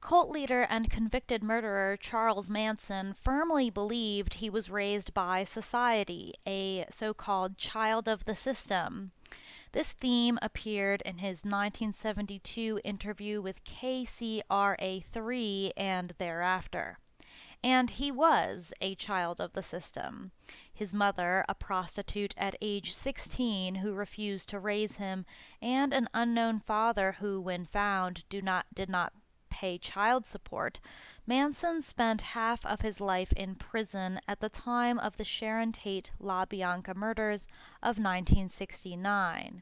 Cult leader and convicted murderer Charles Manson firmly believed he was raised by society, a so-called child of the system. This theme appeared in his 1972 interview with KCRA3 and thereafter. And he was a child of the system. His mother, a prostitute at age 16 who refused to raise him, and an unknown father who, when found, did not pay child support, Manson spent half of his life in prison at the time of the Sharon Tate LaBianca murders of 1969.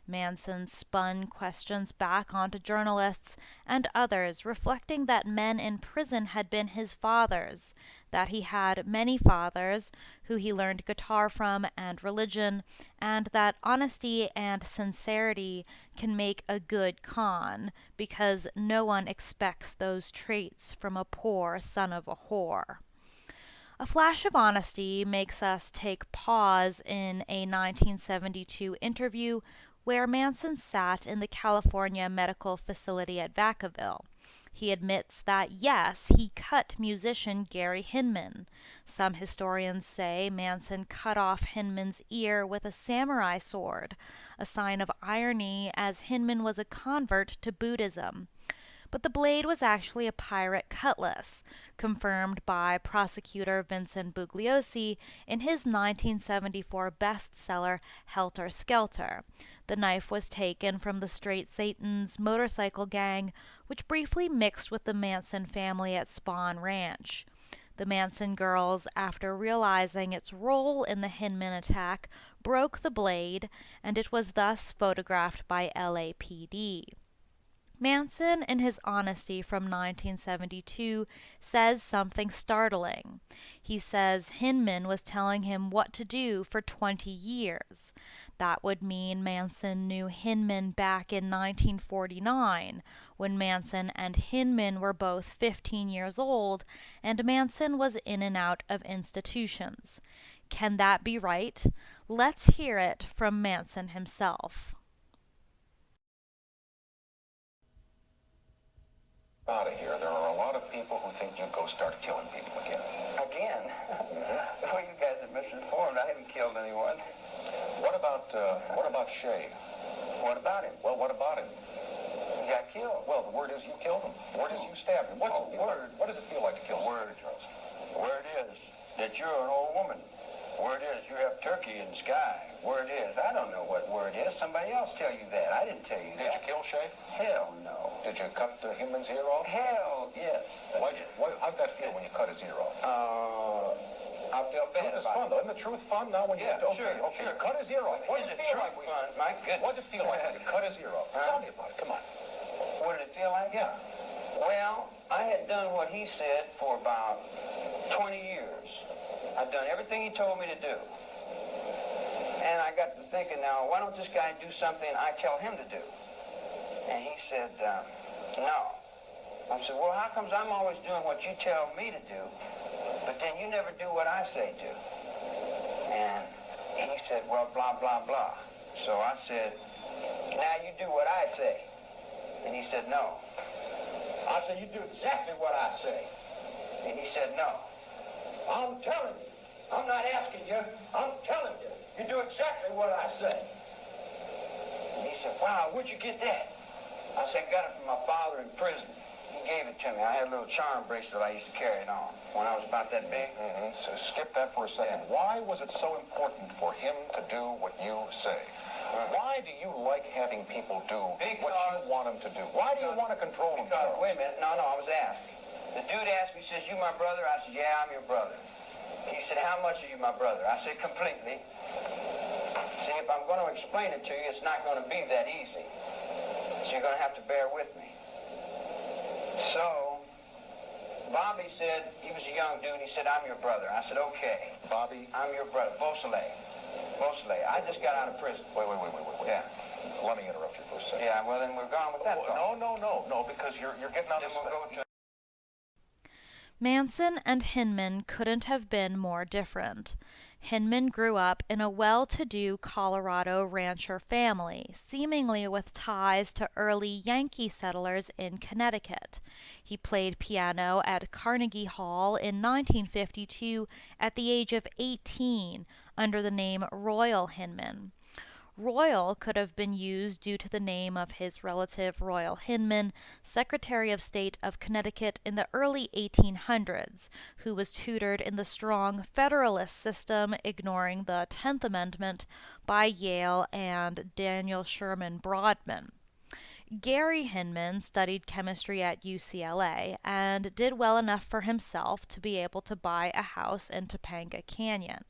Manson spun questions back onto journalists and others, reflecting that men in prison had been his fathers, that he had many fathers who he learned guitar from and religion, and that honesty and sincerity can make a good con, because no one expects those traits from a poor son of a whore. A flash of honesty makes us take pause in a 1972 interview where Manson sat in the California medical facility at Vacaville. He admits that, yes, he cut musician Gary Hinman. Some historians say Manson cut off Hinman's ear with a samurai sword, a sign of irony as Hinman was a convert to Buddhism. But the blade was actually a pirate cutlass, confirmed by prosecutor Vincent Bugliosi in his 1974 bestseller Helter Skelter. The knife was taken from the Straight Satan's motorcycle gang, which briefly mixed with the Manson family at Spawn Ranch. The Manson girls, after realizing its role in the Hinman attack, broke the blade, and it was thus photographed by LAPD. Manson, in his honesty from 1972, says something startling. He says Hinman was telling him what to do for 20 years. That would mean Manson knew Hinman back in 1949, when Manson and Hinman were both 15 years old, and Manson was in and out of institutions. Can that be right? Let's hear it from Manson himself. Out of here. There are a lot of people who think you go start killing people again. Again? Well, you guys are misinformed. I haven't killed anyone. What about Shay? What about him? Well, what about him? He got killed. Well, the word is you killed him. The word is you stabbed him. What does it feel like to kill somebody, Charles? Word is that you're an old woman. Word is you have turkey in the sky. Word is, I don't know what word is. Somebody else tell you that. I didn't tell you that. Did you kill Shay? Hell no. Did you cut Hinman's ear off? How'd that feel when you cut his ear off? I felt bad Truth is about fun, it. though. Isn't the truth fun now when you... Yeah, Okay, sure. you cut his ear off. What did it feel like? Fun? My goodness. What did it feel like when you cut his ear off? Tell me about it. Come on. What did it feel like? Yeah. Well, I had done what he said for about 20 years. I'd done everything he told me to do. And I got to thinking, now, why don't this guy do something I tell him to do? And he said, no. I said, well, how comes I'm always doing what you tell me to do, but then you never do what I say do? And he said, well, blah, blah, blah. So I said, now you do what I say. And he said, no. I said, you do exactly what I say. And he said, no. I'm telling you. I'm not asking you. I'm telling you. You do exactly what I say. And he said, wow, where'd you get that? I said, got it from my father in prison. He gave it to me. I had a little charm bracelet I used to carry it on when I was about that big. Mm-hmm. So skip that for a second. Yeah. Why was it so important for him to do what you say? Why do you like having people do what you want them to do? Why do you want to control them, Charles? Wait a minute. No, I was asked. The dude asked me, he says, you my brother? I said, yeah, I'm your brother. He said, how much are you my brother? I said, completely. See, if I'm going to explain it to you, it's not going to be that easy. So you're going to have to bear with me. So, Bobby said, he was a young dude, he said, I'm your brother. I said, okay. Bobby? I'm your brother. Beausoleil. I just got out of prison. Wait. Yeah. Let me interrupt you for a second. Yeah, well, then we're gone with that. No, because you're getting on this... Manson and Hinman couldn't have been more different. Hinman grew up in a well-to-do Colorado rancher family, seemingly with ties to early Yankee settlers in Connecticut. He played piano at Carnegie Hall in 1952 at the age of 18 under the name Royal Hinman. Royal could have been used due to the name of his relative Royal Hinman, Secretary of State of Connecticut in the early 1800s, who was tutored in the strong Federalist system, ignoring the 10th Amendment, by Yale and Daniel Sherman Broadman. Gary Hinman studied chemistry at UCLA and did well enough for himself to be able to buy a house in Topanga Canyon.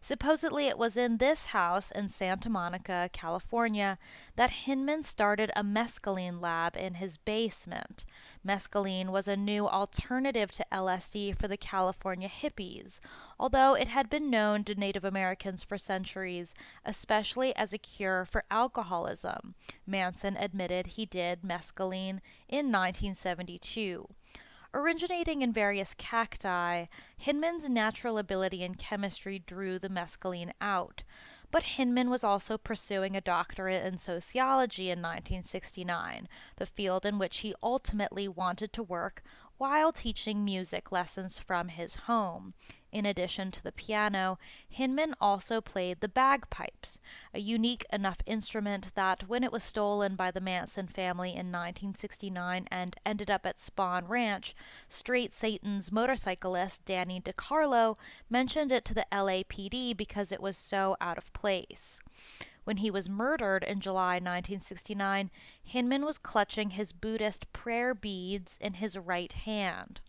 Supposedly, it was in this house in Santa Monica, California, that Hinman started a mescaline lab in his basement. Mescaline was a new alternative to LSD for the California hippies, although it had been known to Native Americans for centuries, especially as a cure for alcoholism. Manson admitted he did mescaline in 1972. Originating in various cacti, Hinman's natural ability in chemistry drew the mescaline out. But Hinman was also pursuing a doctorate in sociology in 1969, the field in which he ultimately wanted to work while teaching music lessons from his home. In addition to the piano, Hinman also played the bagpipes, a unique enough instrument that when it was stolen by the Manson family in 1969 and ended up at Spawn Ranch, Straight Satan's motorcyclist Danny DiCarlo mentioned it to the LAPD because it was so out of place. When he was murdered in July 1969, Hinman was clutching his Buddhist prayer beads in his right hand.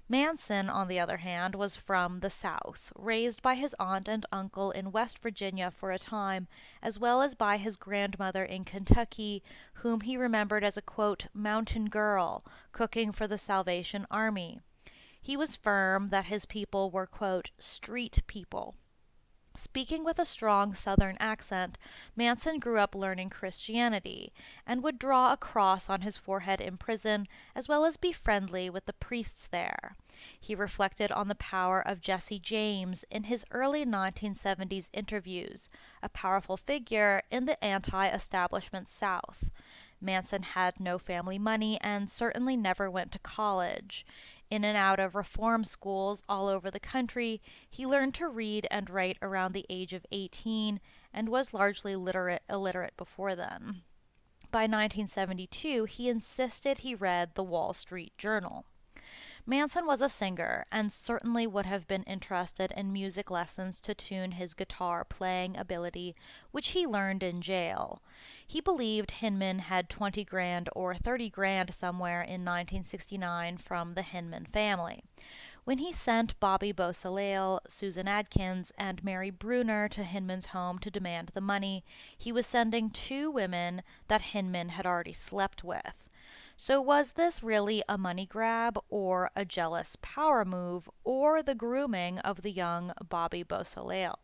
Manson, on the other hand, was from the South, raised by his aunt and uncle in West Virginia for a time, as well as by his grandmother in Kentucky, whom he remembered as a, quote, mountain girl, cooking for the Salvation Army. He was firm that his people were, quote, street people. Speaking with a strong Southern accent, Manson grew up learning Christianity and would draw a cross on his forehead in prison, as well as be friendly with the priests there. He reflected on the power of Jesse James in his early 1970s interviews, a powerful figure in the anti-establishment South. Manson had no family money and certainly never went to college. In and out of reform schools all over the country, he learned to read and write around the age of 18 and was largely illiterate before then. By 1972, he insisted he read the Wall Street Journal. Manson was a singer and certainly would have been interested in music lessons to tune his guitar playing ability, which he learned in jail. He believed Hinman had 20 grand or 30 grand somewhere in 1969 from the Hinman family. When he sent Bobby Beausoleil, Susan Adkins, and Mary Bruner to Hinman's home to demand the money, he was sending two women that Hinman had already slept with. So was this really a money grab or a jealous power move or the grooming of the young Bobby Beausoleil?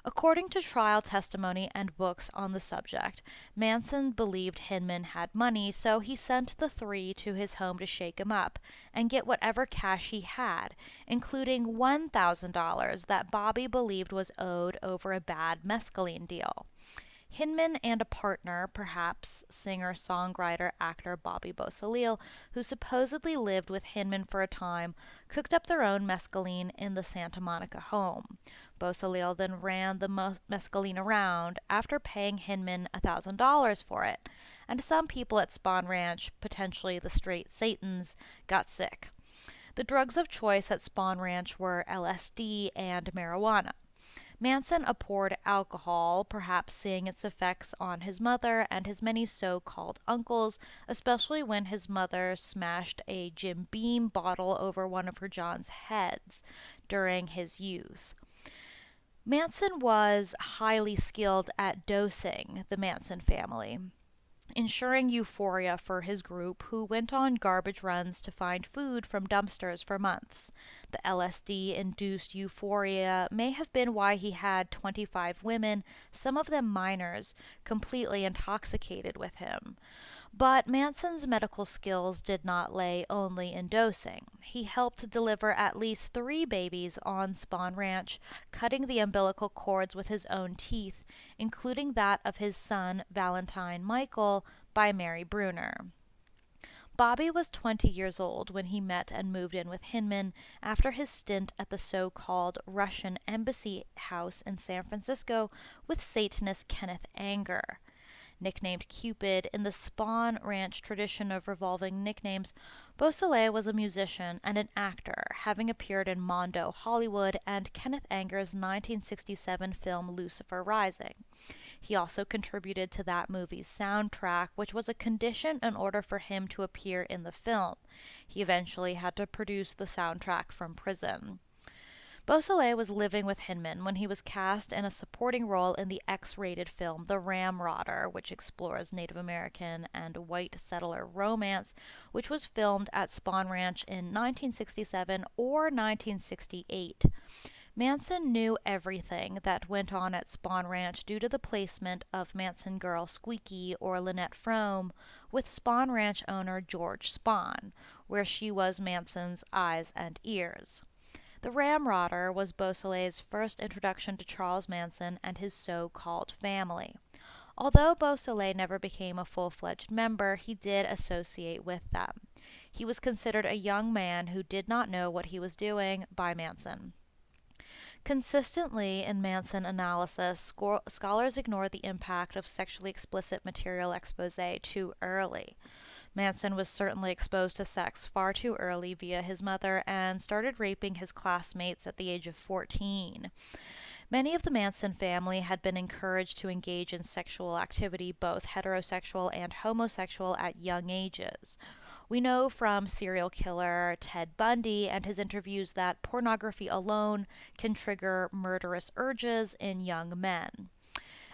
According to trial testimony and books on the subject, Manson believed Hinman had money, so he sent the three to his home to shake him up and get whatever cash he had, including $1,000 that Bobby believed was owed over a bad mescaline deal. Hinman and a partner, perhaps singer-songwriter actor Bobby Beausoleil, who supposedly lived with Hinman for a time, cooked up their own mescaline in the Santa Monica home. Beausoleil then ran the mescaline around after paying Hinman $1,000 for it, and some people at Spawn Ranch, potentially the Straight Satans, got sick. The drugs of choice at Spawn Ranch were LSD and marijuana. Manson abhorred alcohol, perhaps seeing its effects on his mother and his many so-called uncles, especially when his mother smashed a Jim Beam bottle over one of her John's heads during his youth. Manson was highly skilled at dosing the Manson family, ensuring euphoria for his group, who went on garbage runs to find food from dumpsters for months. The LSD-induced euphoria may have been why he had 25 women, some of them minors, completely intoxicated with him. But Manson's medical skills did not lay only in dosing. He helped deliver at least 3 babies on Spawn Ranch, cutting the umbilical cords with his own teeth, including that of his son, Valentine Michael, by Mary Bruner. Bobby was 20 years old when he met and moved in with Hinman after his stint at the so-called Russian embassy house in San Francisco with Satanist Kenneth Anger. Nicknamed Cupid, in the Spawn Ranch tradition of revolving nicknames, Beausoleil was a musician and an actor, having appeared in Mondo Hollywood and Kenneth Anger's 1967 film Lucifer Rising. He also contributed to that movie's soundtrack, which was a condition in order for him to appear in the film. He eventually had to produce the soundtrack from prison. Beausoleil was living with Hinman when he was cast in a supporting role in the X-rated film The Ramrodder, which explores Native American and white settler romance, which was filmed at Spawn Ranch in 1967 or 1968. Manson knew everything that went on at Spawn Ranch due to the placement of Manson girl Squeaky, or Lynette Frome, with Spawn Ranch owner George Spahn, where she was Manson's eyes and ears. The Ramrodder was Beausoleil's first introduction to Charles Manson and his so-called family. Although Beausoleil never became a full-fledged member, he did associate with them. He was considered a young man who did not know what he was doing by Manson. Consistently in Manson analysis, scholars ignore the impact of sexually explicit material expose too early. Manson was certainly exposed to sex far too early via his mother and started raping his classmates at the age of 14. Many of the Manson family had been encouraged to engage in sexual activity, both heterosexual and homosexual, at young ages. We know from serial killer Ted Bundy and his interviews that pornography alone can trigger murderous urges in young men.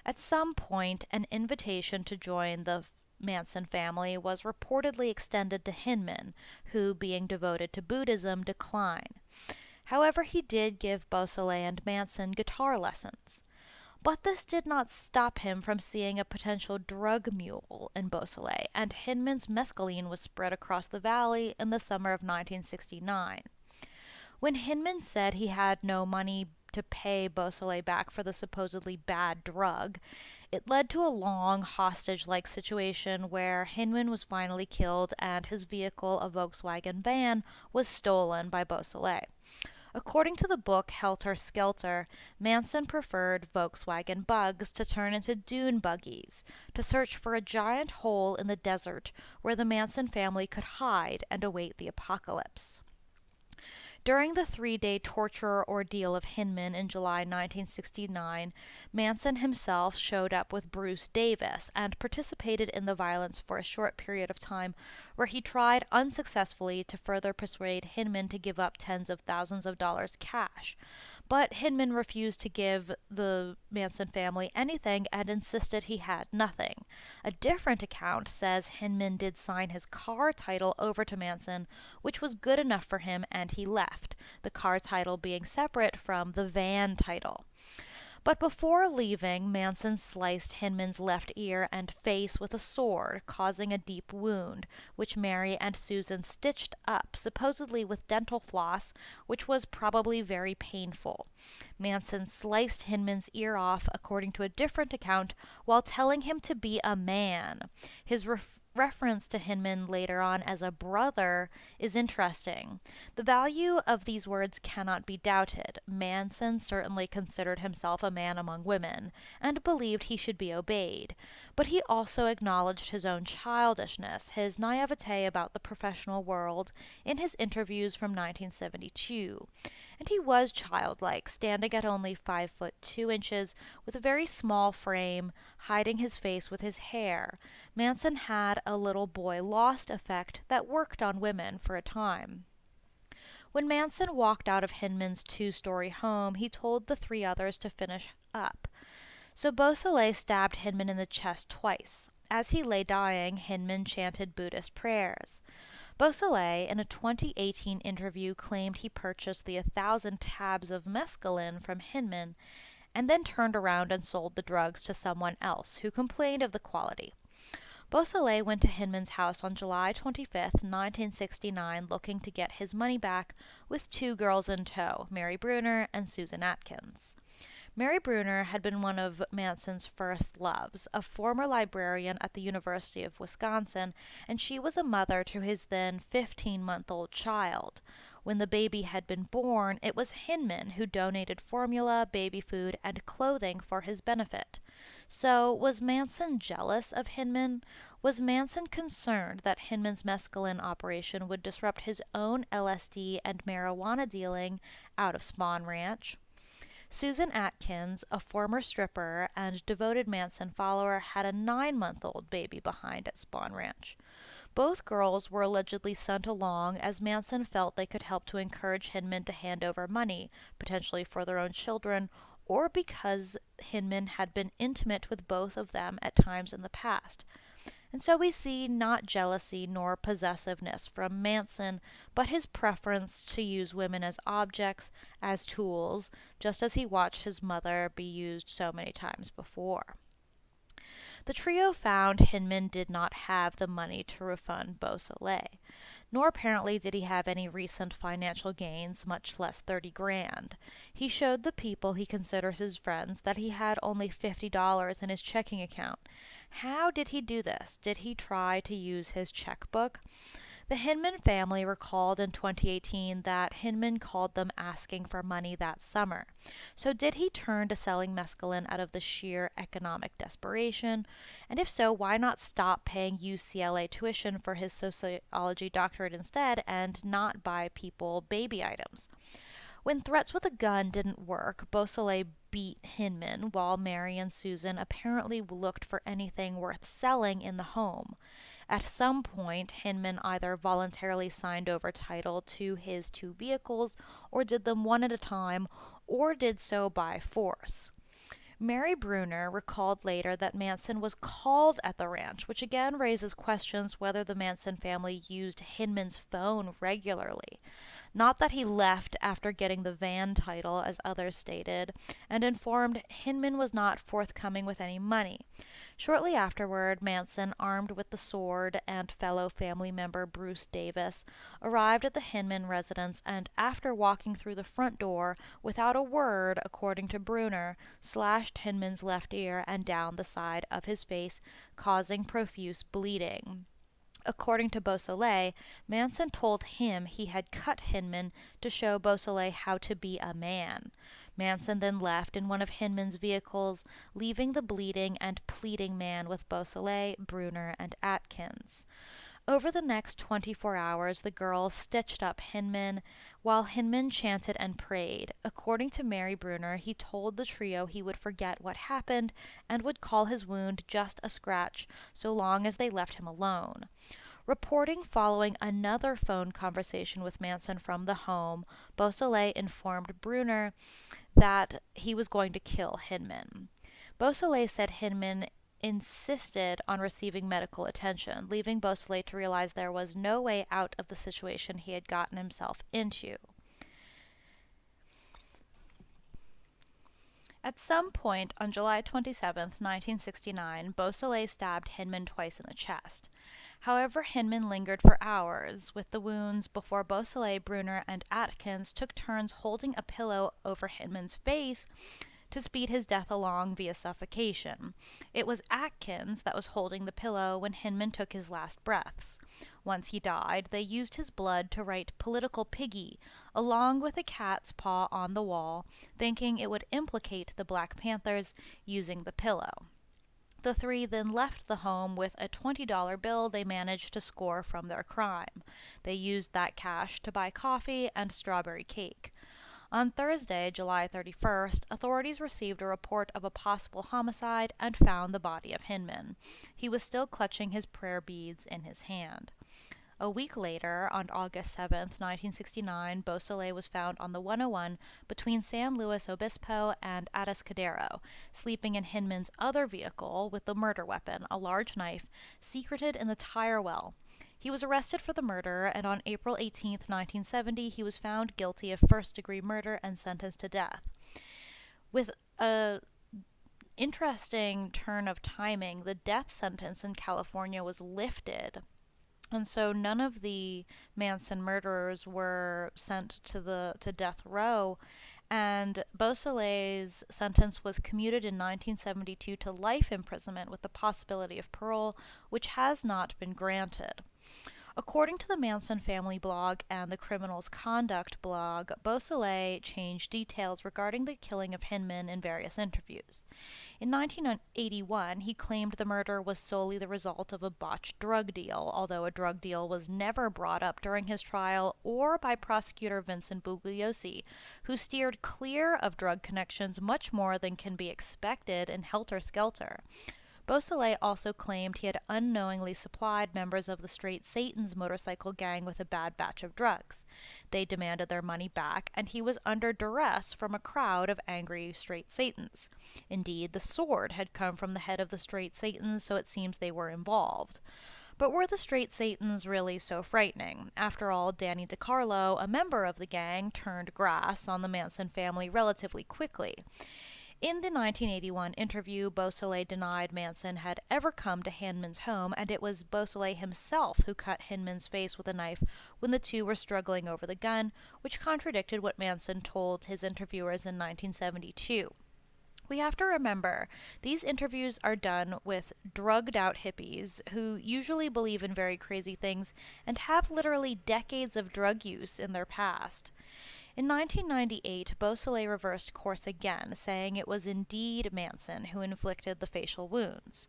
At some point, an invitation to join the Manson family was reportedly extended to Hinman, who, being devoted to Buddhism, declined. However, he did give Beausoleil and Manson guitar lessons. But this did not stop him from seeing a potential drug mule in Beausoleil, and Hinman's mescaline was spread across the valley in the summer of 1969. When Hinman said he had no money to pay Beausoleil back for the supposedly bad drug, it led to a long hostage-like situation where Hinman was finally killed and his vehicle, a Volkswagen van, was stolen by Beausoleil. According to the book Helter Skelter, Manson preferred Volkswagen Bugs to turn into dune buggies, to search for a giant hole in the desert where the Manson family could hide and await the apocalypse. During the 3-day torture ordeal of Hinman in July 1969, Manson himself showed up with Bruce Davis and participated in the violence for a short period of time, where he tried unsuccessfully to further persuade Hinman to give up tens of thousands of dollars cash. But Hinman refused to give the Manson family anything and insisted he had nothing. A different account says Hinman did sign his car title over to Manson, which was good enough for him, and he left, the car title being separate from the van title. But before leaving, Manson sliced Hinman's left ear and face with a sword, causing a deep wound, which Mary and Susan stitched up, supposedly with dental floss, which was probably very painful. Manson sliced Hinman's ear off, according to a different account, while telling him to be a man. His reference to Hinman later on as a brother is interesting. The value of these words cannot be doubted. Manson certainly considered himself a man among women, and believed he should be obeyed. But he also acknowledged his own childishness, his naivete about the professional world, in his interviews from 1972. And he was childlike, standing at only 5'2" with a very small frame, hiding his face with his hair. Manson had a little boy lost effect that worked on women for a time. When Manson walked out of Hinman's 2-story home, he told the 3 others to finish up. So Beausoleil stabbed Hinman in the chest twice. As he lay dying, Hinman chanted Buddhist prayers. Beausoleil, in a 2018 interview, claimed he purchased the 1,000 tabs of mescaline from Hinman and then turned around and sold the drugs to someone else who complained of the quality. Beausoleil went to Hinman's house on July 25th, 1969, looking to get his money back with two girls in tow, Mary Bruner and Susan Atkins. Mary Bruner had been one of Manson's first loves, a former librarian at the University of Wisconsin, and she was a mother to his then 15-month-old child. When the baby had been born, it was Hinman who donated formula, baby food, and clothing for his benefit. So, was Manson jealous of Hinman? Was Manson concerned that Hinman's mescaline operation would disrupt his own LSD and marijuana dealing out of Spawn Ranch? Susan Atkins, a former stripper and devoted Manson follower, had a 9-month-old baby behind at Spawn Ranch. Both girls were allegedly sent along as Manson felt they could help to encourage Hinman to hand over money, potentially for their own children, or because Hinman had been intimate with both of them at times in the past. And so we see not jealousy nor possessiveness from Manson, but his preference to use women as objects, as tools, just as he watched his mother be used so many times before. The trio found Hinman did not have the money to refund Beausoleil, nor apparently did he have any recent financial gains, much less 30 grand. He showed the people he considers his friends that he had only $50 in his checking account. How did he do this? Did he try to use his checkbook? The Hinman family recalled in 2018 that Hinman called them asking for money that summer. So did he turn to selling mescaline out of the sheer economic desperation? And if so, why not stop paying UCLA tuition for his sociology doctorate instead and not buy people baby items? When threats with a gun didn't work, Beausoleil beat Hinman, while Mary and Susan apparently looked for anything worth selling in the home. At some point, Hinman either voluntarily signed over title to his two vehicles, or did them one at a time, or did so by force. Mary Bruner recalled later that Manson was called at the ranch, which again raises questions whether the Manson family used Hinman's phone regularly. Not that he left after getting the van title, as others stated, and informed Hinman was not forthcoming with any money. Shortly afterward, Manson, armed with the sword, and fellow family member Bruce Davis, arrived at the Hinman residence and, after walking through the front door, without a word, according to Bruner, slashed Hinman's left ear and down the side of his face, causing profuse bleeding. According to Beausoleil, Manson told him he had cut Hinman to show Beausoleil how to be a man. Manson then left in one of Hinman's vehicles, leaving the bleeding and pleading man with Beausoleil, Bruner, and Atkins. Over the next 24 hours, the girls stitched up Hinman, while Hinman chanted and prayed. According to Mary Bruner, he told the trio he would forget what happened and would call his wound just a scratch, so long as they left him alone. Reporting following another phone conversation with Manson from the home, Beausoleil informed Bruner that he was going to kill Hinman. Beausoleil said Hinman insisted on receiving medical attention, leaving Beausoleil to realize there was no way out of the situation he had gotten himself into. At some point on July 27, 1969, Beausoleil stabbed Hinman twice in the chest. However, Hinman lingered for hours with the wounds before Beausoleil, Bruner, and Atkins took turns holding a pillow over Hinman's face to speed his death along via suffocation. It was Atkins that was holding the pillow when Hinman took his last breaths. Once he died, they used his blood to write "Political Piggy," along with a cat's paw on the wall, thinking it would implicate the Black Panthers using the pillow. The three then left the home with a $20 bill they managed to score from their crime. They used that cash to buy coffee and strawberry cake. On Thursday, July 31st, authorities received a report of a possible homicide and found the body of Hinman. He was still clutching his prayer beads in his hand. A week later, on August 7, 1969, Beausoleil was found on the 101 between San Luis Obispo and Atascadero, sleeping in Hinman's other vehicle with the murder weapon, a large knife, secreted in the tire well. He was arrested for the murder, and on April 18, 1970, he was found guilty of first-degree murder and sentenced to death. With a interesting turn of timing. The death sentence in California was lifted, and so none of the Manson murderers were sent to death row, and Beausoleil's sentence was commuted in 1972 to life imprisonment with the possibility of parole, which has not been granted. According to the Manson family blog and the Criminals Conduct blog, Beausoleil changed details regarding the killing of Hinman in various interviews. In 1981, he claimed the murder was solely the result of a botched drug deal, although a drug deal was never brought up during his trial or by prosecutor Vincent Bugliosi, who steered clear of drug connections much more than can be expected in Helter Skelter. Beausoleil also claimed he had unknowingly supplied members of the Straight Satan's motorcycle gang with a bad batch of drugs. They demanded their money back, and he was under duress from a crowd of angry Straight Satans. Indeed, the sword had come from the head of the Straight Satans, so it seems they were involved. But were the Straight Satans really so frightening? After all, Danny DiCarlo, a member of the gang, turned grass on the Manson family relatively quickly. In the 1981 interview, Beausoleil denied Manson had ever come to Hinman's home, and it was Beausoleil himself who cut Hinman's face with a knife when the two were struggling over the gun, which contradicted what Manson told his interviewers in 1972. We have to remember, these interviews are done with drugged-out hippies who usually believe in very crazy things and have literally decades of drug use in their past. In 1998, Beausoleil reversed course again, saying it was indeed Manson who inflicted the facial wounds.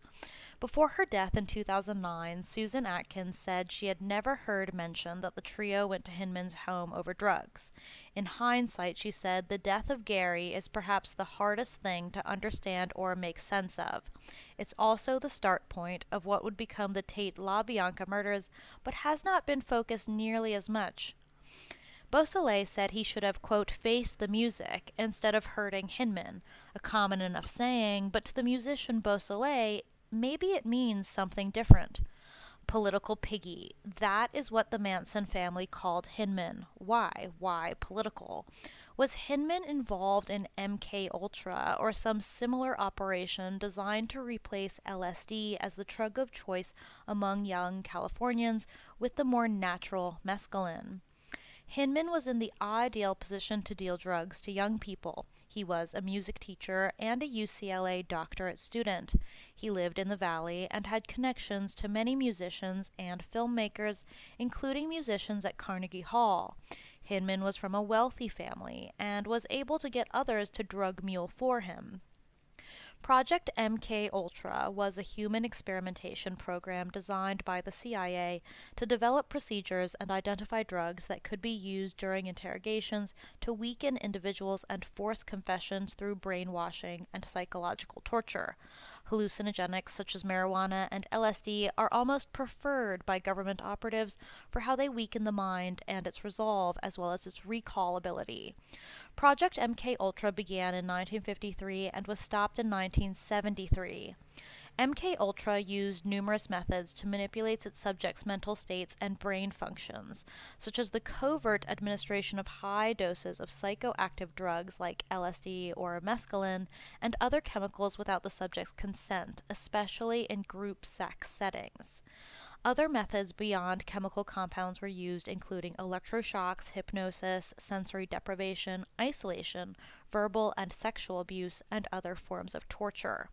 Before her death in 2009, Susan Atkins said she had never heard mention that the trio went to Hinman's home over drugs. In hindsight, she said, the death of Gary is perhaps the hardest thing to understand or make sense of. It's also the start point of what would become the Tate LaBianca murders, but has not been focused nearly as much. Beausoleil said he should have, quote, faced the music instead of hurting Hinman, a common enough saying, but to the musician Beausoleil, maybe it means something different. Political piggy. That is what the Manson family called Hinman. Why? Why political? Was Hinman involved in MKUltra or some similar operation designed to replace LSD as the drug of choice among young Californians with the more natural mescaline? Hinman was in the ideal position to deal drugs to young people. He was a music teacher and a UCLA doctorate student. He lived in the Valley and had connections to many musicians and filmmakers, including musicians at Carnegie Hall. Hinman was from a wealthy family and was able to get others to drug mule for him. Project MKUltra was a human experimentation program designed by the CIA to develop procedures and identify drugs that could be used during interrogations to weaken individuals and force confessions through brainwashing and psychological torture. Hallucinogenics such as marijuana and LSD are almost preferred by government operatives for how they weaken the mind and its resolve as well as its recall ability. Project MKUltra began in 1953 and was stopped in 1973. MKUltra used numerous methods to manipulate its subjects' mental states and brain functions, such as the covert administration of high doses of psychoactive drugs like LSD or mescaline and other chemicals without the subject's consent, especially in group sex settings. Other methods beyond chemical compounds were used, including electroshocks, hypnosis, sensory deprivation, isolation, verbal and sexual abuse, and other forms of torture.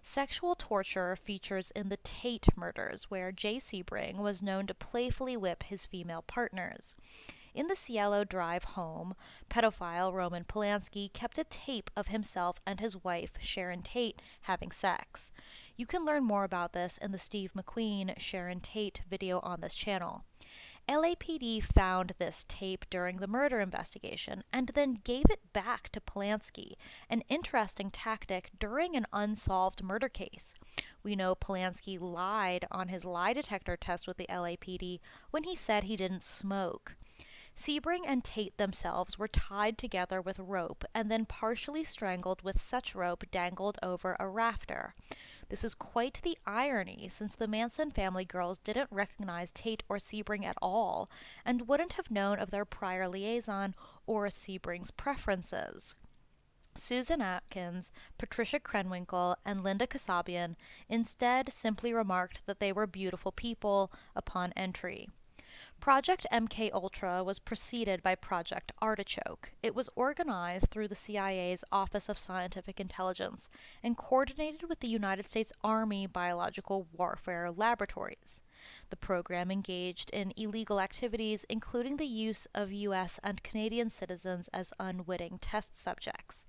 Sexual torture features in the Tate murders, where Jay Sebring was known to playfully whip his female partners. In the Cielo Drive home, pedophile Roman Polanski kept a tape of himself and his wife, Sharon Tate, having sex. You can learn more about this in the Steve McQueen Sharon Tate video on this channel. LAPD found this tape during the murder investigation and then gave it back to Polanski, an interesting tactic during an unsolved murder case. We know Polanski lied on his lie detector test with the LAPD when he said he didn't smoke. Sebring and Tate themselves were tied together with rope and then partially strangled with such rope dangled over a rafter. This is quite the irony, since the Manson family girls didn't recognize Tate or Sebring at all and wouldn't have known of their prior liaison or Sebring's preferences. Susan Atkins, Patricia Krenwinkel, and Linda Kasabian instead simply remarked that they were beautiful people upon entry. Project MKUltra was preceded by Project Artichoke. It was organized through the CIA's Office of Scientific Intelligence and coordinated with the United States Army Biological Warfare Laboratories. The program engaged in illegal activities, including the use of U.S. and Canadian citizens as unwitting test subjects.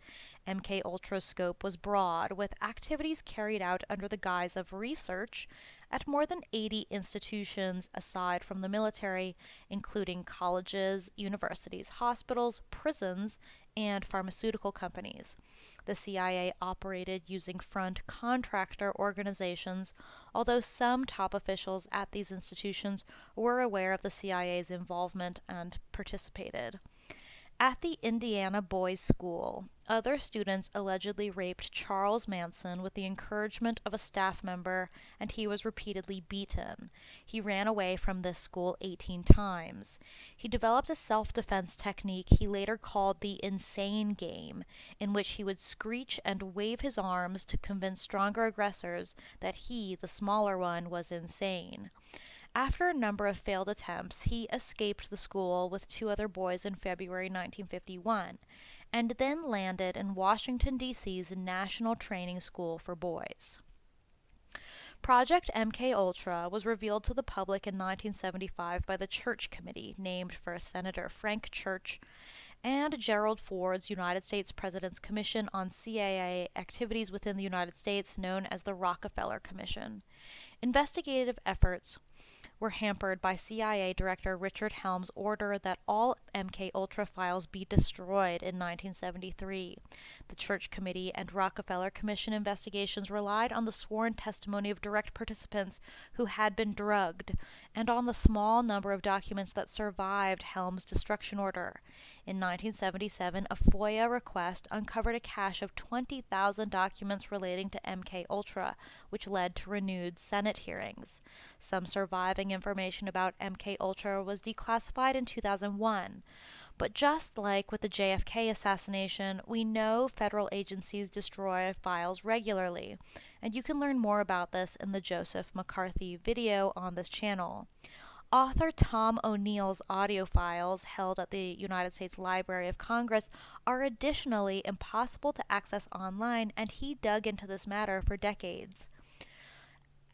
MKUltra's scope was broad, with activities carried out under the guise of research at more than 80 institutions aside from the military, including colleges, universities, hospitals, prisons, and pharmaceutical companies. The CIA operated using front contractor organizations, although some top officials at these institutions were aware of the CIA's involvement and participated. At the Indiana Boys' School, other students allegedly raped Charles Manson with the encouragement of a staff member, and he was repeatedly beaten. He ran away from this school 18 times. He developed a self-defense technique he later called the insane game, in which he would screech and wave his arms to convince stronger aggressors that he, the smaller one, was insane. After a number of failed attempts, he escaped the school with two other boys in February 1951, and then landed in Washington, D.C.'s National Training School for Boys. Project MKUltra was revealed to the public in 1975 by the Church Committee, named for Senator Frank Church, and Gerald Ford's United States President's Commission on CIA Activities within the United States, known as the Rockefeller Commission. Investigative efforts were hampered by CIA Director Richard Helm's order that all MKUltra files be destroyed in 1973. The Church Committee and Rockefeller Commission investigations relied on the sworn testimony of direct participants who had been drugged, and on the small number of documents that survived Helm's destruction order. In 1977, a FOIA request uncovered a cache of 20,000 documents relating to MKUltra, which led to renewed Senate hearings. Some surviving information about MKUltra was declassified in 2001. But just like with the JFK assassination, we know federal agencies destroy files regularly, and you can learn more about this in the Joseph McCarthy video on this channel. Author Tom O'Neill's audio files held at the United States Library of Congress are additionally impossible to access online, and he dug into this matter for decades.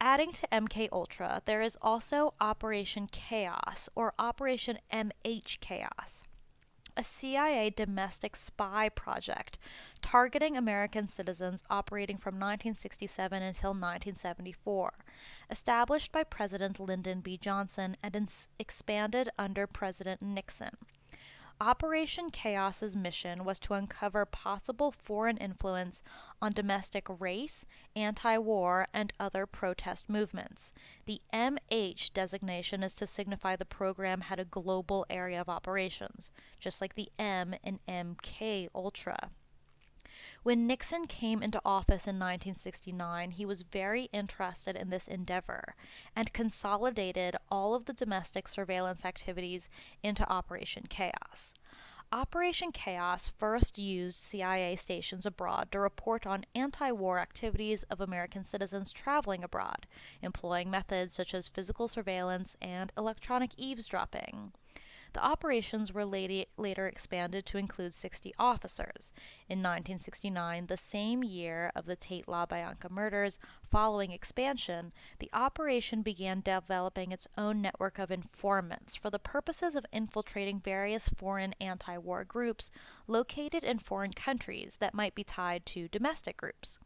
Adding to MKUltra, there is also Operation Chaos, or Operation MH Chaos, a CIA domestic spy project targeting American citizens operating from 1967 until 1974, established by President Lyndon B. Johnson and expanded under President Nixon. Operation Chaos's mission was to uncover possible foreign influence on domestic race, anti-war, and other protest movements. The MH designation is to signify the program had a global area of operations, just like the M in MKUltra. When Nixon came into office in 1969, he was very interested in this endeavor and consolidated all of the domestic surveillance activities into Operation Chaos. Operation Chaos first used CIA stations abroad to report on anti-war activities of American citizens traveling abroad, employing methods such as physical surveillance and electronic eavesdropping. The operations were later expanded to include 60 officers. In 1969, the same year of the Tate LaBianca murders, following expansion, the operation began developing its own network of informants for the purposes of infiltrating various foreign anti-war groups located in foreign countries that might be tied to domestic groups.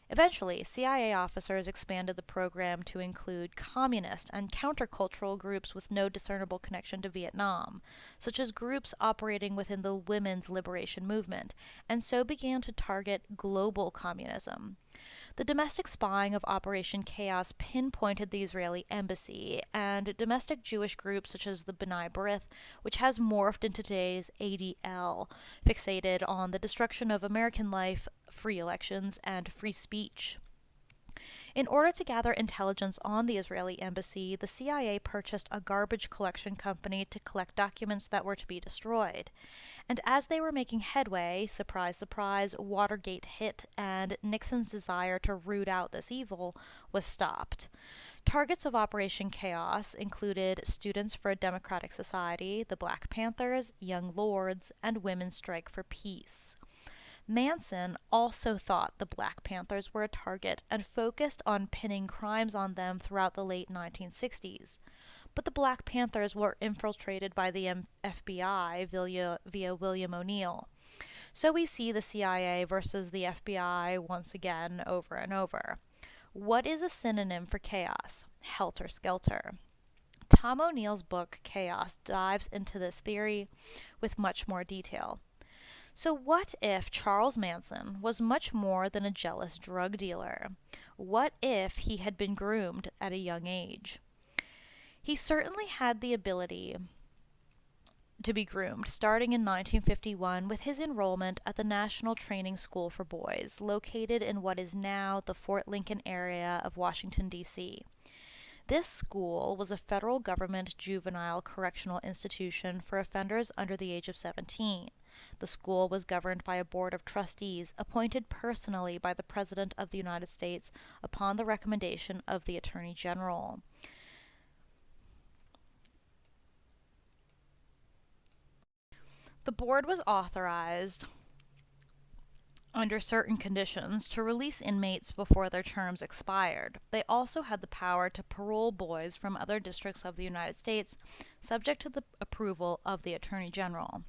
Eventually, CIA officers expanded the program to include communist and countercultural groups with no discernible connection to Vietnam, such as groups operating within the women's liberation movement, and so began to target global communism. The domestic spying of Operation Chaos pinpointed the Israeli embassy and domestic Jewish groups such as the B'nai B'rith, which has morphed into today's ADL, fixated on the destruction of American life, free elections, and free speech. In order to gather intelligence on the Israeli embassy, the CIA purchased a garbage collection company to collect documents that were to be destroyed. And as they were making headway, surprise, surprise, Watergate hit, and Nixon's desire to root out this evil was stopped. Targets of Operation Chaos included Students for a Democratic Society, the Black Panthers, Young Lords, and Women's Strike for Peace. Manson also thought the Black Panthers were a target and focused on pinning crimes on them throughout the late 1960s. But the Black Panthers were infiltrated by the FBI via William O'Neill. So we see the CIA versus the FBI once again over and over. What is a synonym for chaos? Helter Skelter. Tom O'Neill's book, Chaos, dives into this theory with much more detail. So what if Charles Manson was much more than a jealous drug dealer? What if he had been groomed at a young age? He certainly had the ability to be groomed, starting in 1951 with his enrollment at the National Training School for Boys, located in what is now the Fort Lincoln area of Washington, D.C. This school was a federal government juvenile correctional institution for offenders under the age of 17. The school was governed by a board of trustees appointed personally by the President of the United States upon the recommendation of the Attorney General. The board was authorized, under certain conditions, to release inmates before their terms expired. They also had the power to parole boys from other districts of the United States, subject to the approval of the Attorney General.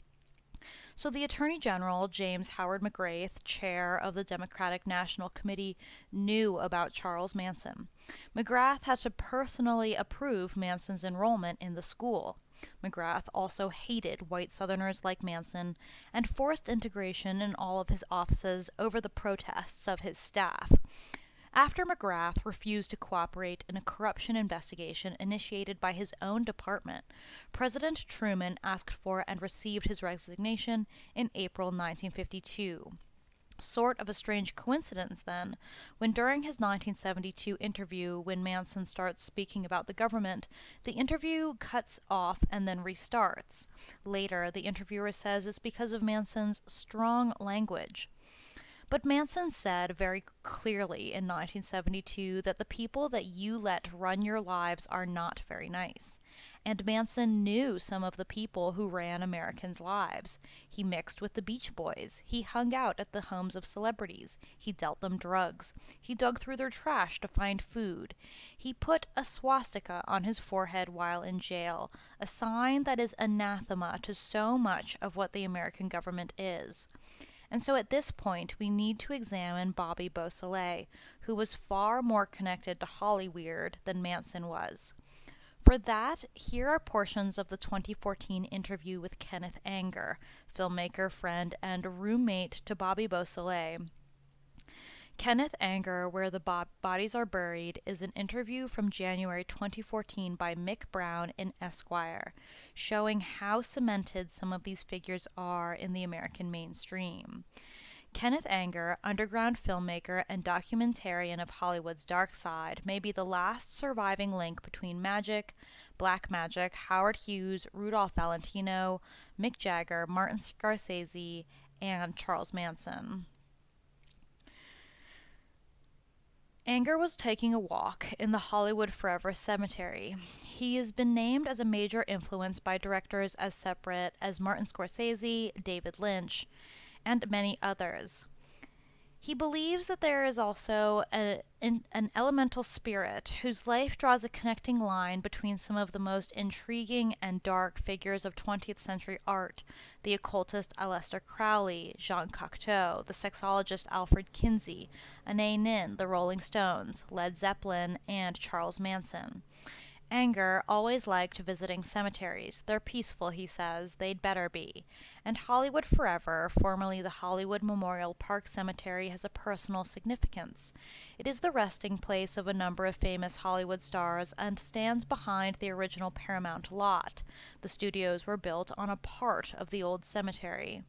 So the Attorney General, James Howard McGrath, chair of the Democratic National Committee, knew about Charles Manson. McGrath had to personally approve Manson's enrollment in the school. McGrath also hated white Southerners like Manson and forced integration in all of his offices over the protests of his staff. After McGrath refused to cooperate in a corruption investigation initiated by his own department, President Truman asked for and received his resignation in April 1952. Sort of a strange coincidence, then, when during his 1972 interview, when Manson starts speaking about the government, the interview cuts off and then restarts. Later, the interviewer says it's because of Manson's strong language. But Manson said very clearly in 1972 that the people that you let run your lives are not very nice. And Manson knew some of the people who ran Americans' lives. He mixed with the Beach Boys. He hung out at the homes of celebrities. He dealt them drugs. He dug through their trash to find food. He put a swastika on his forehead while in jail, a sign that is anathema to so much of what the American government is. And so at this point, we need to examine Bobby Beausoleil, who was far more connected to Hollyweird than Manson was. For that, here are portions of the 2014 interview with Kenneth Anger, filmmaker, friend, and roommate to Bobby Beausoleil. Kenneth Anger, Where the Bodies Are Buried, is an interview from January 2014 by Mick Brown in Esquire, showing how cemented some of these figures are in the American mainstream. Kenneth Anger, underground filmmaker and documentarian of Hollywood's dark side, may be the last surviving link between magic, black magic, Howard Hughes, Rudolph Valentino, Mick Jagger, Martin Scorsese, and Charles Manson. Anger was taking a walk in the Hollywood Forever Cemetery. He has been named as a major influence by directors as separate as Martin Scorsese, David Lynch, and many others. He believes that there is also an elemental spirit whose life draws a connecting line between some of the most intriguing and dark figures of 20th century art, the occultist Aleister Crowley, Jean Cocteau, the sexologist Alfred Kinsey, Anaïs Nin, the Rolling Stones, Led Zeppelin, and Charles Manson. Anger always liked visiting cemeteries. They're peaceful, he says. They'd better be. And Hollywood Forever, formerly the Hollywood Memorial Park Cemetery, has a personal significance. It is the resting place of a number of famous Hollywood stars and stands behind the original Paramount lot. The studios were built on a part of the old cemetery.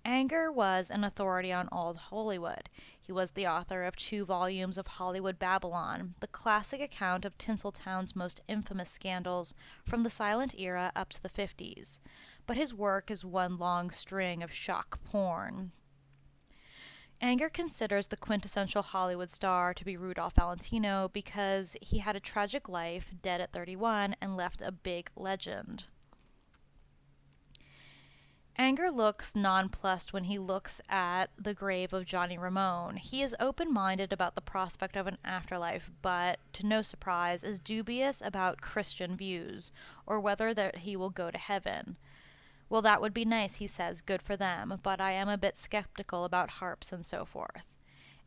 Anger was an authority on old Hollywood. He was the author of 2 volumes of Hollywood Babylon, the classic account of Tinseltown's most infamous scandals from the silent era up to the 50s. But his work is one long string of shock porn. Anger considers the quintessential Hollywood star to be Rudolph Valentino because he had a tragic life, dead at 31, and left a big legend. Anger looks nonplussed when he looks at the grave of Johnny Ramone. He is open-minded about the prospect of an afterlife, but, to no surprise, is dubious about Christian views, or whether that he will go to heaven. Well, that would be nice, he says, good for them, but I am a bit skeptical about harps and so forth.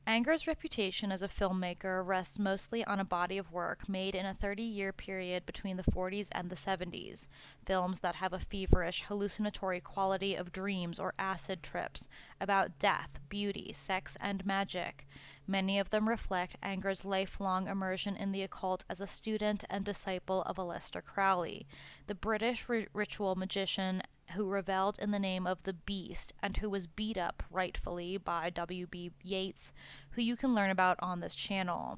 Anger's reputation as a filmmaker rests mostly on a body of work made in a 30-year period between the 40s and the 70s, films that have a feverish, hallucinatory quality of dreams or acid trips, about death, beauty, sex, and magic. Many of them reflect Anger's lifelong immersion in the occult as a student and disciple of Aleister Crowley, the British ritual magician who reveled in the name of the Beast and who was beat up, rightfully, by W.B. Yeats, who you can learn about on this channel.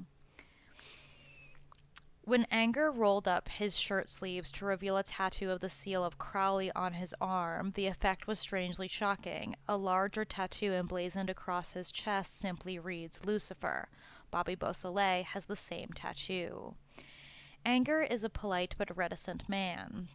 When Anger rolled up his shirt sleeves to reveal a tattoo of the seal of Crowley on his arm, the effect was strangely shocking. A larger tattoo emblazoned across his chest simply reads Lucifer. Bobby Beausoleil has the same tattoo. Anger is a polite but reticent man.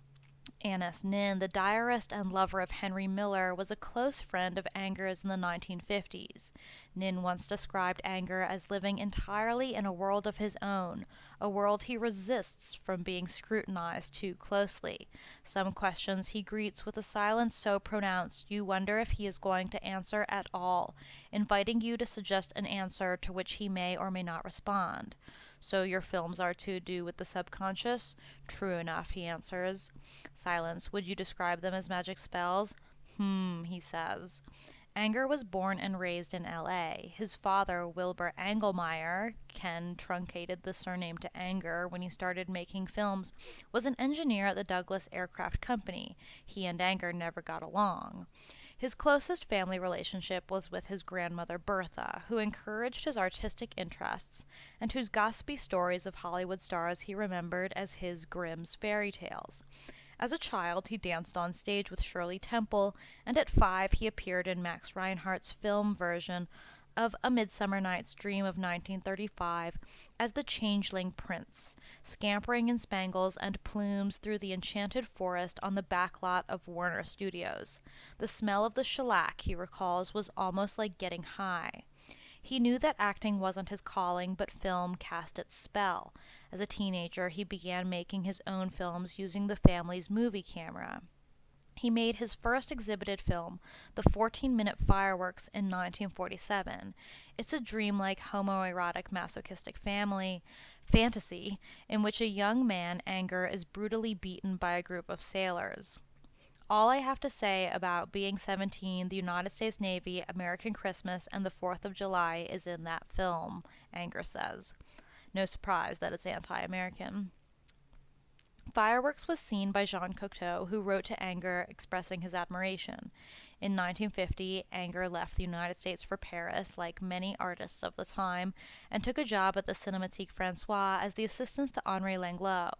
Annis Nin, the diarist and lover of Henry Miller, was a close friend of Anger's in the 1950s. Nin once described Anger as living entirely in a world of his own, a world he resists from being scrutinized too closely. Some questions he greets with a silence so pronounced you wonder if he is going to answer at all, inviting you to suggest an answer to which he may or may not respond. So your films are to do with the subconscious? True enough, he answers. Silence. Would you describe them as magic spells? He says. Anger was born and raised in L.A. His father, Wilbur Engelmeyer, Ken truncated the surname to Anger when he started making films, was an engineer at the Douglas Aircraft Company. He and Anger never got along. His closest family relationship was with his grandmother Bertha, who encouraged his artistic interests and whose gossipy stories of Hollywood stars he remembered as his Grimm's fairy tales. As a child, he danced on stage with Shirley Temple, and at 5 he appeared in Max Reinhardt's film version of A Midsummer Night's Dream of 1935 as the changeling prince, scampering in spangles and plumes through the enchanted forest on the backlot of Warner Studios. The smell of the shellac, he recalls, was almost like getting high. He knew that acting wasn't his calling, but film cast its spell. As a teenager, he began making his own films using the family's movie camera. He made his first exhibited film, The 14-Minute Fireworks, in 1947. It's a dreamlike homoerotic masochistic fantasy in which a young man, Anger, is brutally beaten by a group of sailors. All I have to say about being 17, the United States Navy, American Christmas, and the 4th of July is in that film, Anger says. No surprise that it's anti-American. Fireworks was seen by Jean Cocteau, who wrote to Anger expressing his admiration. In 1950, Anger left the United States for Paris, like many artists of the time, and took a job at the Cinématique Française as the assistant to Henri Langlois.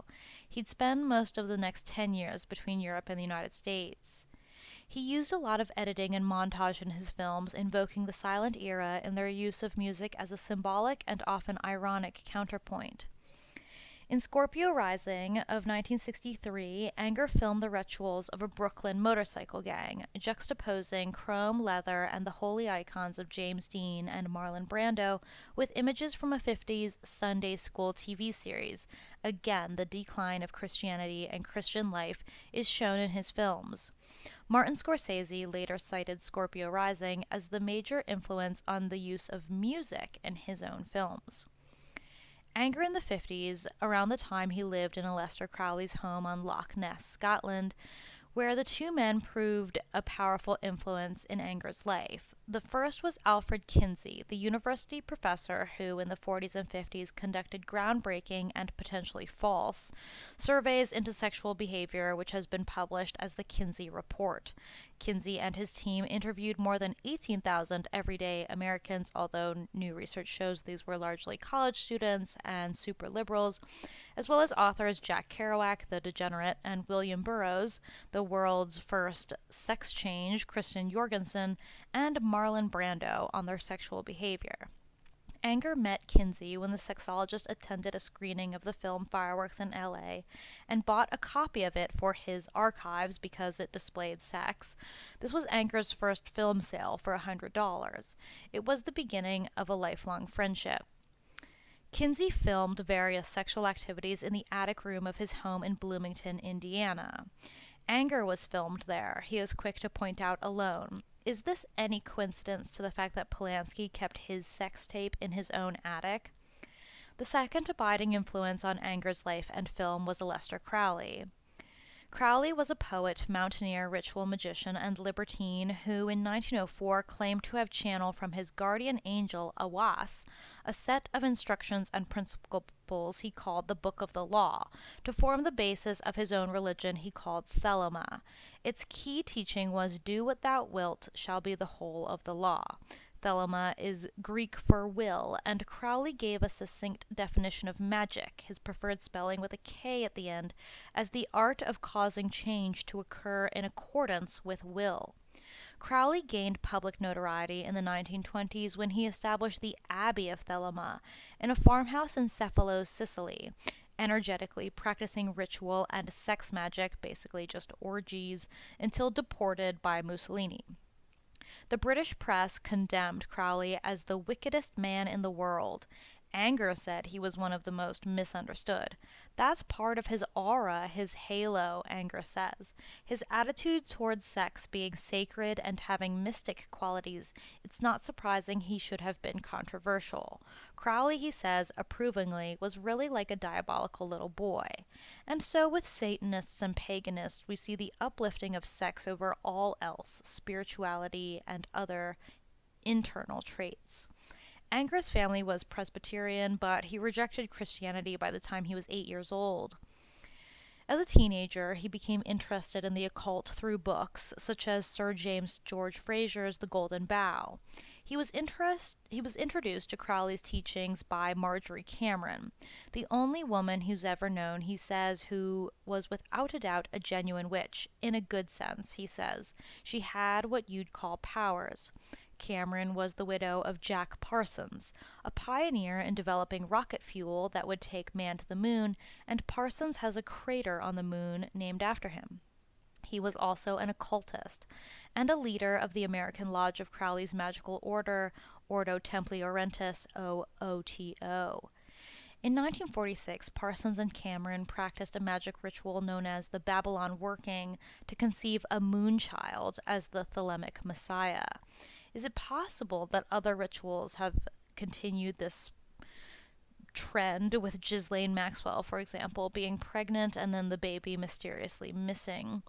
He'd spend most of the next 10 years between Europe and the United States. He used a lot of editing and montage in his films, invoking the silent era and their use of music as a symbolic and often ironic counterpoint. In Scorpio Rising of 1963, Anger filmed the rituals of a Brooklyn motorcycle gang, juxtaposing chrome leather and the holy icons of James Dean and Marlon Brando with images from a 50s Sunday school TV series. Again, the decline of Christianity and Christian life is shown in his films. Martin Scorsese later cited Scorpio Rising as the major influence on the use of music in his own films. Anger in the 50s, around the time he lived in Aleister Crowley's home on Loch Ness, Scotland, where the two men proved a powerful influence in Anger's life. The first was Alfred Kinsey, the university professor who, in the 40s and 50s, conducted groundbreaking and potentially false surveys into sexual behavior, which has been published as the Kinsey Report. Kinsey and his team interviewed more than 18,000 everyday Americans, although new research shows these were largely college students and super liberals, as well as authors Jack Kerouac, the Degenerate, and William Burroughs, the world's first sex change, Kristen Jorgensen, and Marlon Brando on their sexual behavior. Anger met Kinsey when the sexologist attended a screening of the film Fireworks in LA and bought a copy of it for his archives because it displayed sex. This was Anger's first film sale for $100. It was the beginning of a lifelong friendship. Kinsey filmed various sexual activities in the attic room of his home in Bloomington, Indiana. Anger was filmed there, he is quick to point out alone. Is this any coincidence to the fact that Polanski kept his sex tape in his own attic? The second abiding influence on Anger's life and film was Aleister Crowley. Crowley was a poet, mountaineer, ritual magician, and libertine who, in 1904, claimed to have channeled from his guardian angel, Awas, a set of instructions and principles he called the Book of the Law, to form the basis of his own religion he called Thelema. Its key teaching was, "Do what thou wilt shall be the whole of the law." Thelema is Greek for will, and Crowley gave a succinct definition of magic, his preferred spelling with a K at the end, as the art of causing change to occur in accordance with will. Crowley gained public notoriety in the 1920s when he established the Abbey of Thelema in a farmhouse in Cephalos, Sicily, energetically practicing ritual and sex magic, basically just orgies, until deported by Mussolini. The British press condemned Crowley as the wickedest man in the world. Anger said he was one of the most misunderstood. That's part of his aura, his halo, Anger says. His attitude towards sex being sacred and having mystic qualities, it's not surprising he should have been controversial. Crowley, he says, approvingly, was really like a diabolical little boy. And so with Satanists and paganists, we see the uplifting of sex over all else, spirituality and other internal traits. Anger's family was Presbyterian, but he rejected Christianity by the time he was 8 years old. As a teenager, he became interested in the occult through books, such as Sir James George Fraser's The Golden Bough. He was introduced to Crowley's teachings by Marjorie Cameron, the only woman who's ever known, he says, who was without a doubt a genuine witch, in a good sense, he says. She had what you'd call powers. Cameron was the widow of Jack Parsons, a pioneer in developing rocket fuel that would take man to the moon, and Parsons has a crater on the moon named after him. He was also an occultist and a leader of the American Lodge of Crowley's magical order, Ordo Templi Orientis, OTO. In 1946, Parsons and Cameron practiced a magic ritual known as the Babylon Working to conceive a moonchild as the Thelemic Messiah. Is it possible that other rituals have continued this trend, with Ghislaine Maxwell, for example, being pregnant and then the baby mysteriously missing?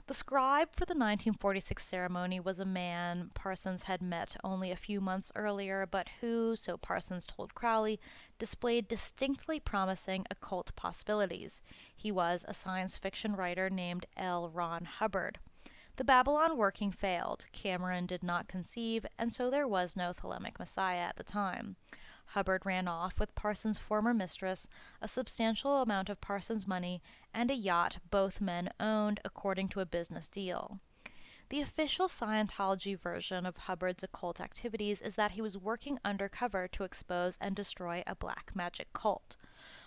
The scribe for the 1946 ceremony was a man Parsons had met only a few months earlier, but who, so Parsons told Crowley, displayed distinctly promising occult possibilities. He was a science fiction writer named L. Ron Hubbard. The Babylon Working failed. Cameron did not conceive, and so there was no Thelemic Messiah at the time. Hubbard ran off with Parsons' former mistress, a substantial amount of Parsons' money, and a yacht both men owned according to a business deal. The official Scientology version of Hubbard's occult activities is that he was working undercover to expose and destroy a black magic cult.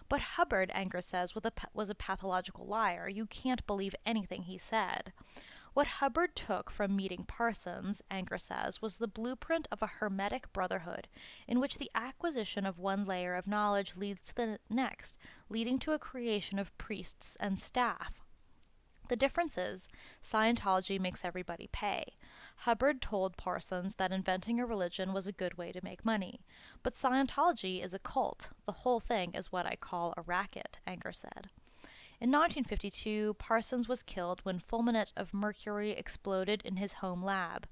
But Hubbard, Anger says, was a pathological liar. You can't believe anything he said. What Hubbard took from meeting Parsons, Anger says, was the blueprint of a hermetic brotherhood in which the acquisition of one layer of knowledge leads to the next, leading to a creation of priests and staff. The difference is, Scientology makes everybody pay. Hubbard told Parsons that inventing a religion was a good way to make money. But Scientology is a cult. The whole thing is what I call a racket, Anger said. In 1952, Parsons was killed when fulminate of mercury exploded in his home lab.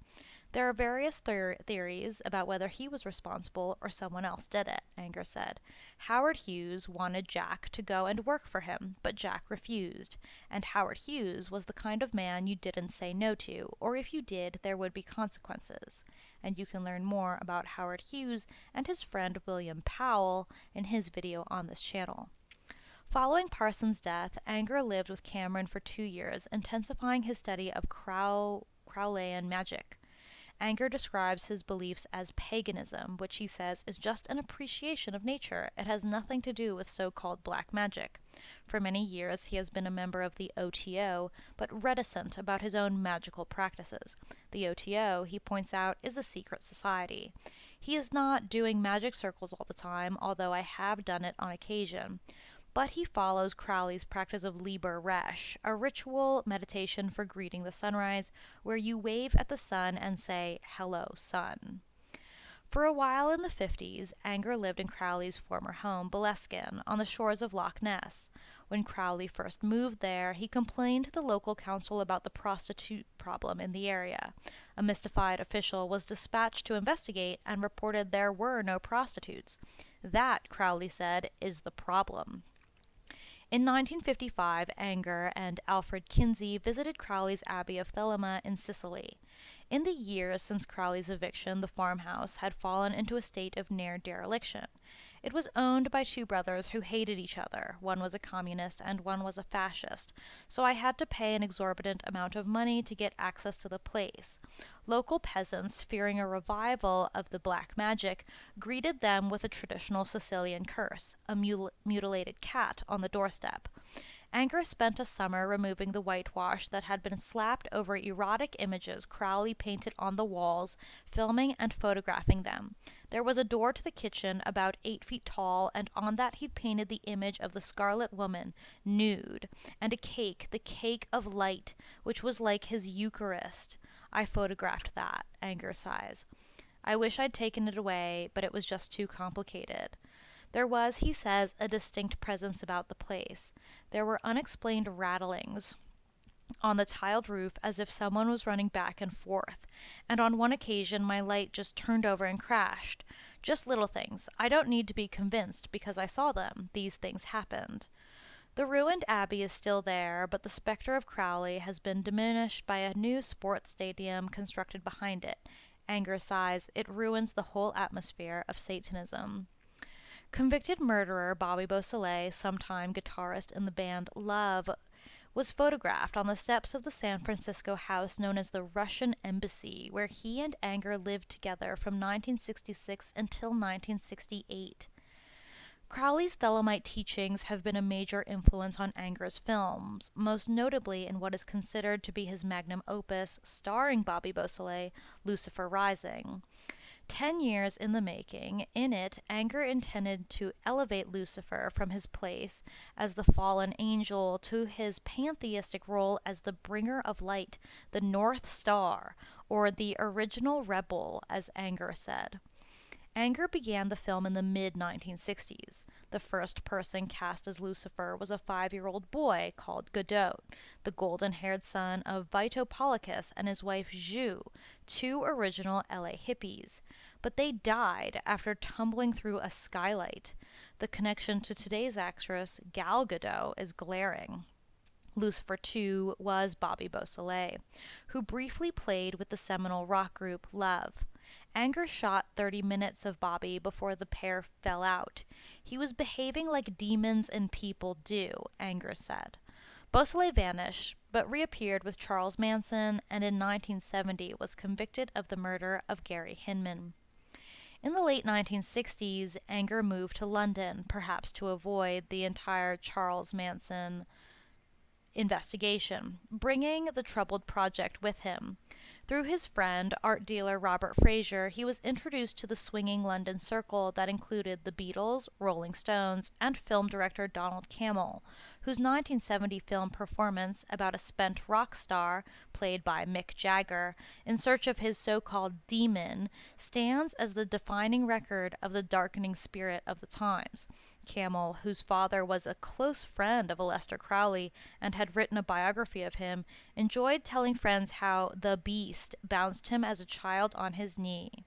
There are various theories about whether he was responsible or someone else did it, Anger said. Howard Hughes wanted Jack to go and work for him, but Jack refused. And Howard Hughes was the kind of man you didn't say no to, or if you did, there would be consequences. And you can learn more about Howard Hughes and his friend William Powell in his video on this channel. Following Parsons' death, Anger lived with Cameron for 2 years, intensifying his study of Crowleyan magic. Anger describes his beliefs as paganism, which he says is just an appreciation of nature. It has nothing to do with so-called black magic. For many years, he has been a member of the OTO, but reticent about his own magical practices. The OTO, he points out, is a secret society. He is not doing magic circles all the time, although I have done it on occasion. But he follows Crowley's practice of Liber Resh, a ritual meditation for greeting the sunrise, where you wave at the sun and say, "Hello, sun." For a while in the 50s, Anger lived in Crowley's former home, Boleskine, on the shores of Loch Ness. When Crowley first moved there, he complained to the local council about the prostitute problem in the area. A mystified official was dispatched to investigate and reported there were no prostitutes. That, Crowley said, is the problem. In 1955, Anger and Alfred Kinsey visited Crowley's Abbey of Thelema in Sicily. In the years since Crowley's eviction, the farmhouse had fallen into a state of near dereliction. It was owned by 2 brothers who hated each other. One was a communist and one was a fascist, so I had to pay an exorbitant amount of money to get access to the place. Local peasants, fearing a revival of the black magic, greeted them with a traditional Sicilian curse, a mutilated cat on the doorstep. Anger spent a summer removing the whitewash that had been slapped over erotic images Crowley painted on the walls, filming and photographing them. There was a door to the kitchen about 8 feet tall, and on that he'd painted the image of the Scarlet Woman, nude, and a cake, the cake of light, which was like his Eucharist. I photographed that, Anger sighs. I wish I'd taken it away, but it was just too complicated. There was, he says, a distinct presence about the place. There were unexplained rattlings on the tiled roof as if someone was running back and forth, and on one occasion my light just turned over and crashed. Just little things. I don't need to be convinced because I saw them. These things happened. The ruined abbey is still there, but the specter of Crowley has been diminished by a new sports stadium constructed behind it. Anger sighs, it ruins the whole atmosphere of Satanism. Convicted murderer Bobby Beausoleil, sometime guitarist in the band Love, was photographed on the steps of the San Francisco house known as the Russian Embassy, where he and Anger lived together from 1966 until 1968. Crowley's Thelemite teachings have been a major influence on Anger's films, most notably in what is considered to be his magnum opus, starring Bobby Beausoleil, Lucifer Rising. 10 years in the making, in it, Anger intended to elevate Lucifer from his place as the fallen angel to his pantheistic role as the bringer of light, the North Star, or the original rebel, as Anger said. Anger began the film in the mid-1960s. The first person cast as Lucifer was a 5-year-old boy called Godot, the golden-haired son of Vito Policus and his wife Zhu, 2 original LA hippies. But they died after tumbling through a skylight. The connection to today's actress Gal Gadot is glaring. Lucifer 2 was Bobby Beausoleil, who briefly played with the seminal rock group Love. Anger shot 30 minutes of Bobby before the pair fell out. He was behaving like demons and people do, Anger said. Beausoleil vanished, but reappeared with Charles Manson, and in 1970 was convicted of the murder of Gary Hinman. In the late 1960s, Anger moved to London, perhaps to avoid the entire Charles Manson investigation, bringing the troubled project with him. Through his friend, art dealer Robert Fraser, he was introduced to the swinging London circle that included the Beatles, Rolling Stones, and film director Donald Cammell, whose 1970 film performance about a spent rock star, played by Mick Jagger, in search of his so-called demon, stands as the defining record of the darkening spirit of the times. Camel, whose father was a close friend of Aleister Crowley and had written a biography of him, enjoyed telling friends how the Beast bounced him as a child on his knee.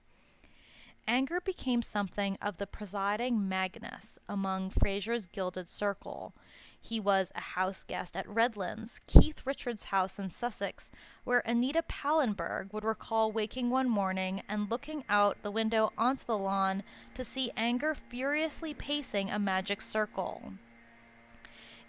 Anger became something of the presiding Magnus among Fraser's gilded circle. He was a house guest at Redlands, Keith Richards' house in Sussex, where Anita Pallenberg would recall waking one morning and looking out the window onto the lawn to see Anger furiously pacing a magic circle.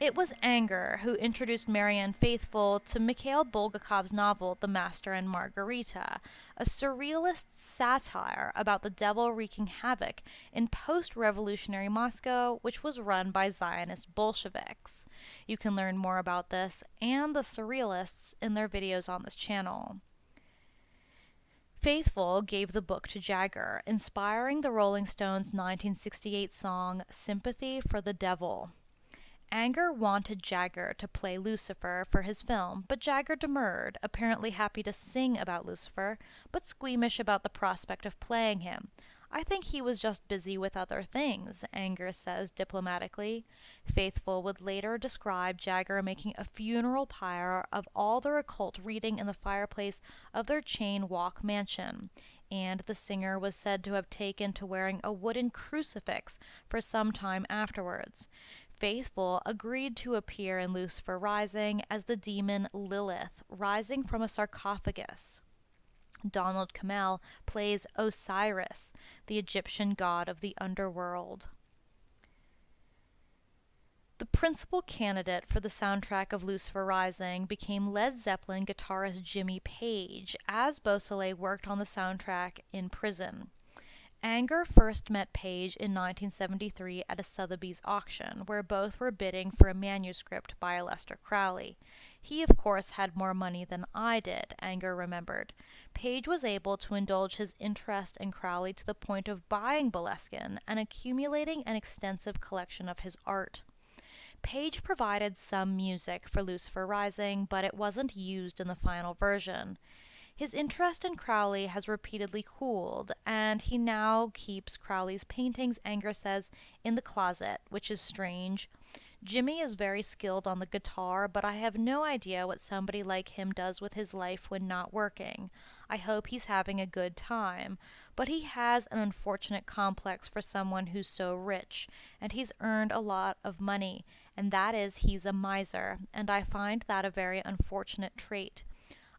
It was Anger who introduced Marianne Faithfull to Mikhail Bulgakov's novel The Master and Margarita, a surrealist satire about the devil wreaking havoc in post-revolutionary Moscow, which was run by Zionist Bolsheviks. You can learn more about this and the surrealists in their videos on this channel. Faithfull gave the book to Jagger, inspiring the Rolling Stones' 1968 song Sympathy for the Devil. Anger wanted Jagger to play Lucifer for his film, but Jagger demurred, apparently happy to sing about Lucifer, but squeamish about the prospect of playing him. I think he was just busy with other things, Anger says diplomatically. Faithfull would later describe Jagger making a funeral pyre of all their occult reading in the fireplace of their Chain Walk mansion, and the singer was said to have taken to wearing a wooden crucifix for some time afterwards. Faithfull agreed to appear in Lucifer Rising as the demon Lilith, rising from a sarcophagus. Donald Cammell plays Osiris, the Egyptian god of the underworld. The principal candidate for the soundtrack of Lucifer Rising became Led Zeppelin guitarist Jimmy Page, as Beausoleil worked on the soundtrack in prison. Anger first met Page in 1973 at a Sotheby's auction, where both were bidding for a manuscript by Aleister Crowley. He, of course, had more money than I did, Anger remembered. Page was able to indulge his interest in Crowley to the point of buying Boleskine and accumulating an extensive collection of his art. Page provided some music for Lucifer Rising, but it wasn't used in the final version. His interest in Crowley has repeatedly cooled, and he now keeps Crowley's paintings, Anger says, in the closet, which is strange. Jimmy is very skilled on the guitar, but I have no idea what somebody like him does with his life when not working. I hope he's having a good time, but he has an unfortunate complex for someone who's so rich, and he's earned a lot of money, and that is he's a miser, and I find that a very unfortunate trait.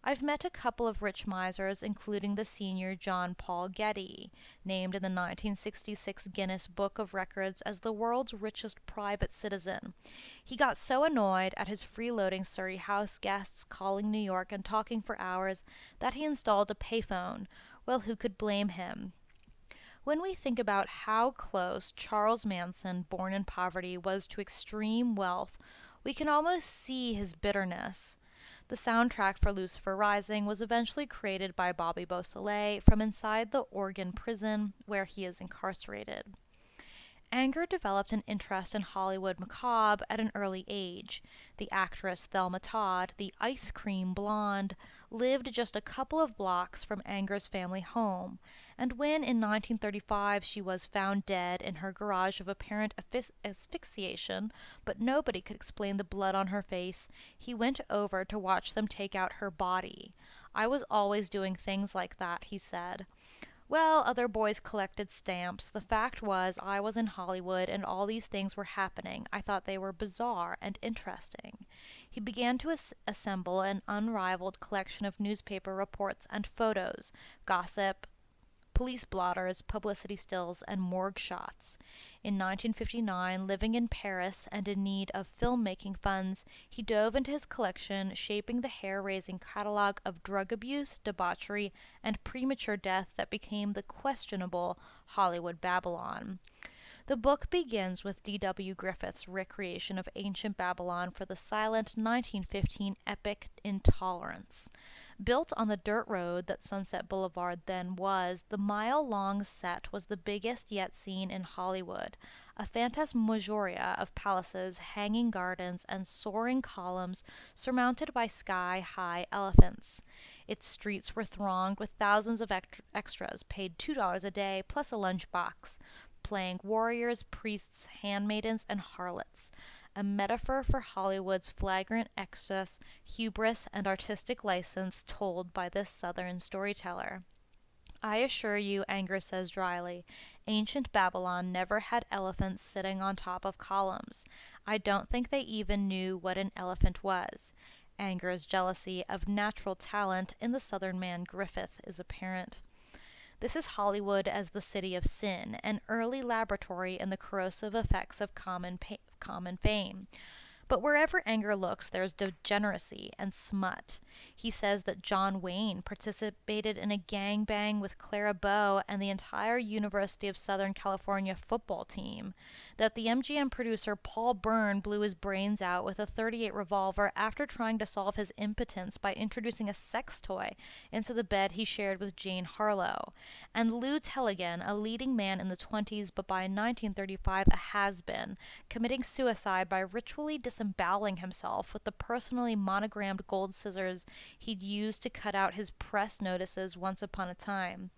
I've met a couple of rich misers, including the senior John Paul Getty, named in the 1966 Guinness Book of Records as the world's richest private citizen. He got so annoyed at his freeloading Surrey house guests calling New York and talking for hours that he installed a payphone. Well, who could blame him? When we think about how close Charles Manson, born in poverty, was to extreme wealth, we can almost see his bitterness. The soundtrack for Lucifer Rising was eventually created by Bobby Beausoleil from inside the Oregon prison where he is incarcerated. Anger developed an interest in Hollywood macabre at an early age. The actress Thelma Todd, the ice cream blonde, lived just a couple of blocks from Anger's family home, and when in 1935 she was found dead in her garage of apparent asphyxiation, but nobody could explain the blood on her face, he went over to watch them take out her body. I was always doing things like that, he said. Well, other boys collected stamps. The fact was, I was in Hollywood and all these things were happening. I thought they were bizarre and interesting. He began to assemble an unrivaled collection of newspaper reports and photos, gossip, police blotters, publicity stills, and morgue shots. In 1959, living in Paris and in need of filmmaking funds, he dove into his collection, shaping the hair-raising catalog of drug abuse, debauchery, and premature death that became the questionable Hollywood Babylon. The book begins with D.W. Griffith's recreation of ancient Babylon for the silent 1915 epic Intolerance. Built on the dirt road that Sunset Boulevard then was, the mile-long set was the biggest yet seen in Hollywood, a phantasmagoria of palaces, hanging gardens, and soaring columns surmounted by sky-high elephants. Its streets were thronged with thousands of extras, paid $2 a day plus a lunchbox, playing warriors, priests, handmaidens, and harlots, a metaphor for Hollywood's flagrant excess, hubris, and artistic license told by this Southern storyteller. I assure you, Anger says dryly, ancient Babylon never had elephants sitting on top of columns. I don't think they even knew what an elephant was. Anger's jealousy of natural talent in the Southern man Griffith is apparent. This is Hollywood as the city of sin, an early laboratory in the corrosive effects of common fame. But wherever Anger looks, there's degeneracy and smut. He says that John Wayne participated in a gangbang with Clara Bow and the entire University of Southern California football team, that the MGM producer Paul Byrne blew his brains out with a .38 revolver after trying to solve his impotence by introducing a sex toy into the bed he shared with Jane Harlow, and Lou Tellegen, a leading man in the 20s but by 1935 a has-been, committing suicide by ritually disemboweling himself with the personally monogrammed gold scissors he'd used to cut out his press notices once upon a time.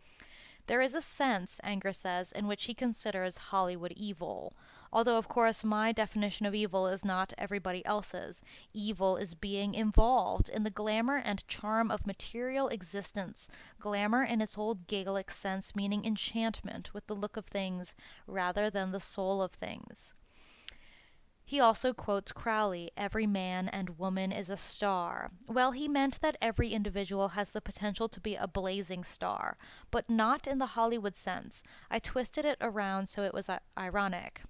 There is a sense, Anger says, in which he considers Hollywood evil. Although, of course, my definition of evil is not everybody else's. Evil is being involved in the glamour and charm of material existence, glamour in its old Gaelic sense meaning enchantment with the look of things rather than the soul of things. He also quotes Crowley, every man and woman is a star. Well, he meant that every individual has the potential to be a blazing star, but not in the Hollywood sense. I twisted it around so it was ironic.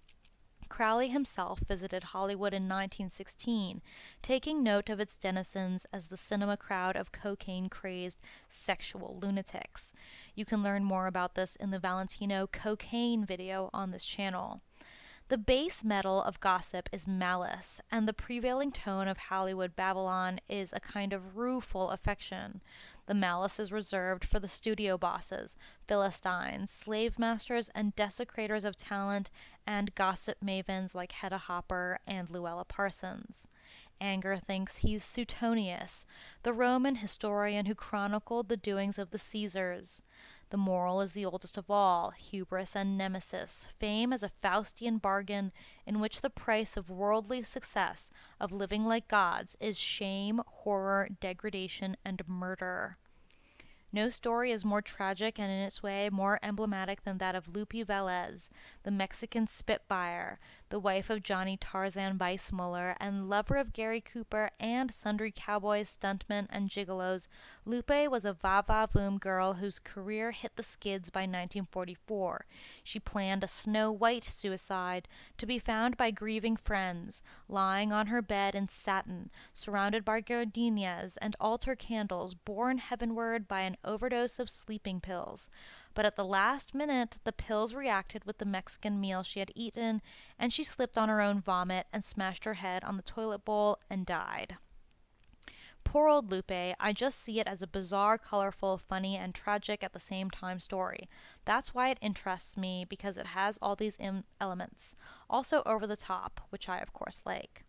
Crowley himself visited Hollywood in 1916, taking note of its denizens as the cinema crowd of cocaine-crazed sexual lunatics. You can learn more about this in the Valentino cocaine video on this channel. The base metal of gossip is malice, and the prevailing tone of Hollywood Babylon is a kind of rueful affection. The malice is reserved for the studio bosses, Philistines, slave masters, and desecrators of talent, and gossip mavens like Hedda Hopper and Luella Parsons. Anger thinks he's Suetonius, the Roman historian who chronicled the doings of the Caesars. The moral is the oldest of all, hubris and nemesis, fame as a Faustian bargain in which the price of worldly success, of living like gods, is shame, horror, degradation, and murder. No story is more tragic and in its way more emblematic than that of Lupe Velez, the Mexican Spitfire, the wife of Johnny Tarzan Weissmuller and lover of Gary Cooper and sundry cowboys, stuntmen, and gigolos. Lupe was a va-va-voom girl whose career hit the skids by 1944. She planned a Snow White suicide to be found by grieving friends, lying on her bed in satin, surrounded by gardenias and altar candles, borne heavenward by an overdose of sleeping pills. But at the last minute, the pills reacted with the Mexican meal she had eaten, and she slipped on her own vomit and smashed her head on the toilet bowl and died. Poor old Lupe, I just see it as a bizarre, colorful, funny, and tragic at the same time story. That's why it interests me, because it has all these elements. Also over the top, which I of course like.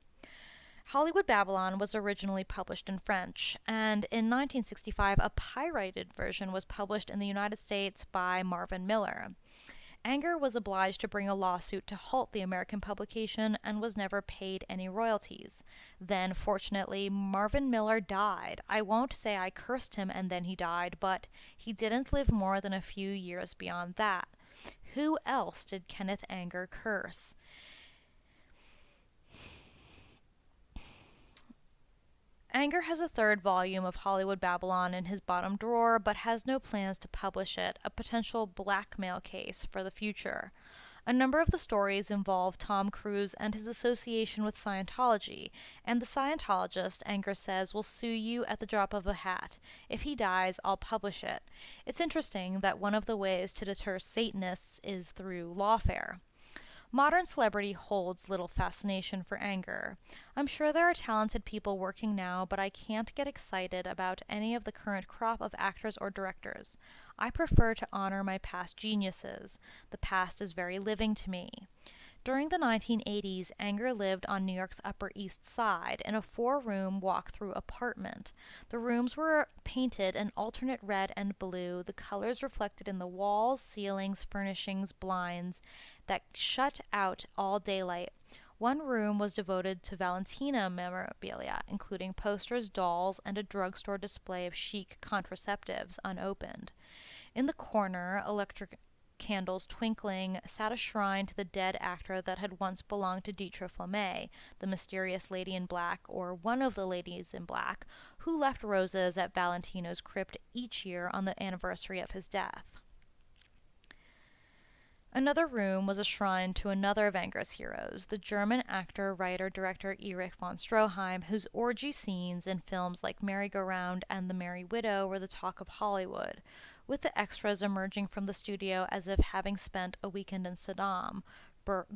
Hollywood Babylon was originally published in French, and in 1965 a pirated version was published in the United States by Marvin Miller. Anger was obliged to bring a lawsuit to halt the American publication and was never paid any royalties. Then, fortunately, Marvin Miller died. I won't say I cursed him and then he died, but he didn't live more than a few years beyond that. Who else did Kenneth Anger curse? Anger has a third volume of Hollywood Babylon in his bottom drawer, but has no plans to publish it, a potential blackmail case for the future. A number of the stories involve Tom Cruise and his association with Scientology, and the Scientologist, Anger says, will sue you at the drop of a hat. If he dies, I'll publish it. It's interesting that one of the ways to deter Satanists is through lawfare. Modern celebrity holds little fascination for Anger. I'm sure there are talented people working now, but I can't get excited about any of the current crop of actors or directors. I prefer to honor my past geniuses. The past is very living to me. During the 1980s, Anger lived on New York's Upper East Side in a four-room walk-through apartment. The rooms were painted an alternate red and blue, the colors reflected in the walls, ceilings, furnishings, blinds that shut out all daylight. One room was devoted to Valentina memorabilia, including posters, dolls, and a drugstore display of chic contraceptives unopened. In the corner, electric candles twinkling, sat a shrine to the dead actor that had once belonged to Dietrich Flamme, the mysterious lady in black, or one of the ladies in black, who left roses at Valentino's crypt each year on the anniversary of his death. Another room was a shrine to another of Anger's heroes, the German actor, writer, director Erich von Stroheim, whose orgy scenes in films like Merry-Go-Round and The Merry Widow were the talk of Hollywood, with the extras emerging from the studio as if having spent a weekend in Saddam,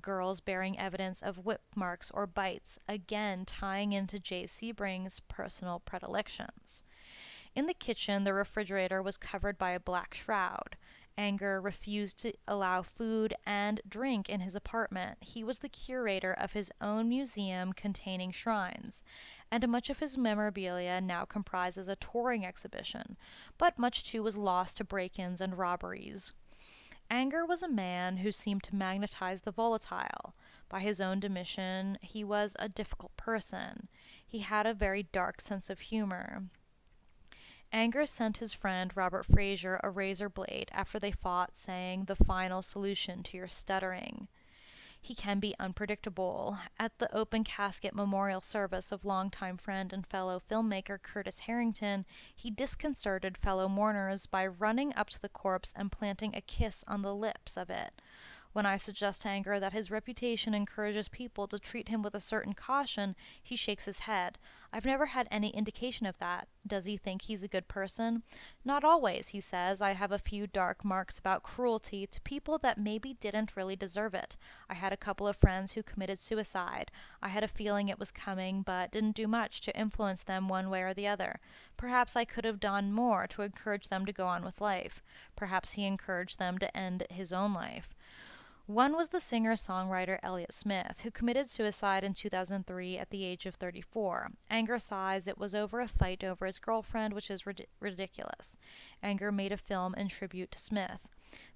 girls bearing evidence of whip marks or bites, again tying into Jay Sebring's personal predilections. In the kitchen, the refrigerator was covered by a black shroud. Anger refused to allow food and drink in his apartment. He was the curator of his own museum containing shrines, and much of his memorabilia now comprises a touring exhibition, but much too was lost to break-ins and robberies. Anger was a man who seemed to magnetize the volatile. By his own admission, he was a difficult person. He had a very dark sense of humor. Anger sent his friend Robert Fraser a razor blade after they fought, saying, "The final solution to your stuttering." He can be unpredictable. At the open casket memorial service of longtime friend and fellow filmmaker Curtis Harrington, he disconcerted fellow mourners by running up to the corpse and planting a kiss on the lips of it. When I suggest to Anger that his reputation encourages people to treat him with a certain caution, he shakes his head. "I've never had any indication of that. Does he think he's a good person?" "Not always," he says. "I have a few dark marks about cruelty to people that maybe didn't really deserve it. I had a couple of friends who committed suicide. I had a feeling it was coming, but didn't do much to influence them one way or the other. Perhaps I could have done more to encourage them to go on with life. Perhaps he encouraged them to end his own life." One was the singer-songwriter Elliott Smith, who committed suicide in 2003 at the age of 34. Anger sighs it was over a fight over his girlfriend, which is ridiculous. Anger made a film in tribute to Smith.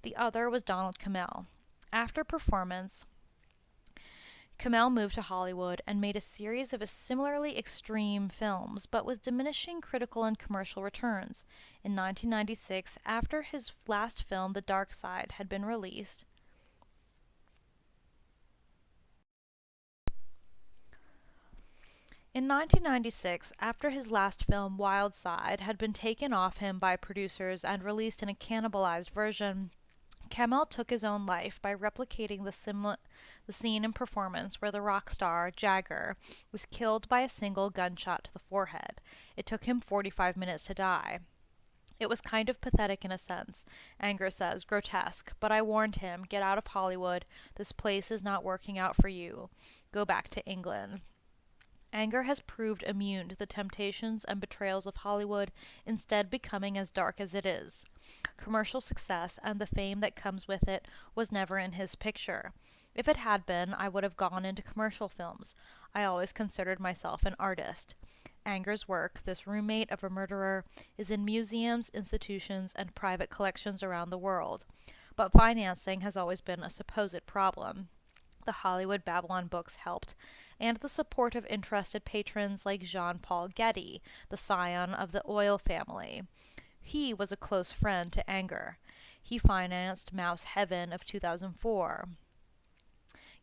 The other was Donald Cammell. After performance, Cammell moved to Hollywood and made a series of similarly extreme films, but with diminishing critical and commercial returns. In 1996, after his last film, The Dark Side, had been released, In 1996, after his last film, Wild Side, had been taken off him by producers and released in a cannibalized version, Cammell took his own life by replicating the scene in performance where the rock star, Jagger, was killed by a single gunshot to the forehead. It took him 45 minutes to die. It was kind of pathetic in a sense, Anger says, grotesque, but I warned him, "Get out of Hollywood. This place is not working out for you. Go back to England." Anger has proved immune to the temptations and betrayals of Hollywood, instead becoming as dark as it is. Commercial success and the fame that comes with it was never in his picture. If it had been, I would have gone into commercial films. I always considered myself an artist. Anger's work, this roommate of a murderer, is in museums, institutions, and private collections around the world. But financing has always been a supposed problem. The Hollywood Babylon books helped, and the support of interested patrons like Jean-Paul Getty, the scion of the oil family. He was a close friend to Anger. He financed Mouse Heaven of 2004.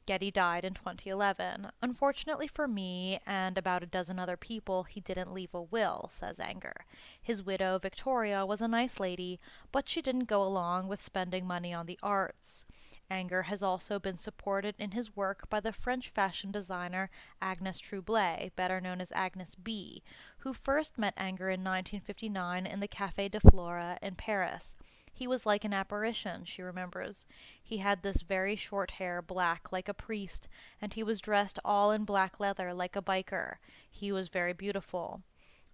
Getty died in 2011. "Unfortunately for me and about a dozen other people, he didn't leave a will," says Anger. "His widow, Victoria, was a nice lady, but she didn't go along with spending money on the arts." Anger has also been supported in his work by the French fashion designer Agnes Trublet, better known as Agnes B., who first met Anger in 1959 in the Café de Flora in Paris. "He was like an apparition," she remembers. "He had this very short hair, black like a priest, and he was dressed all in black leather like a biker. He was very beautiful."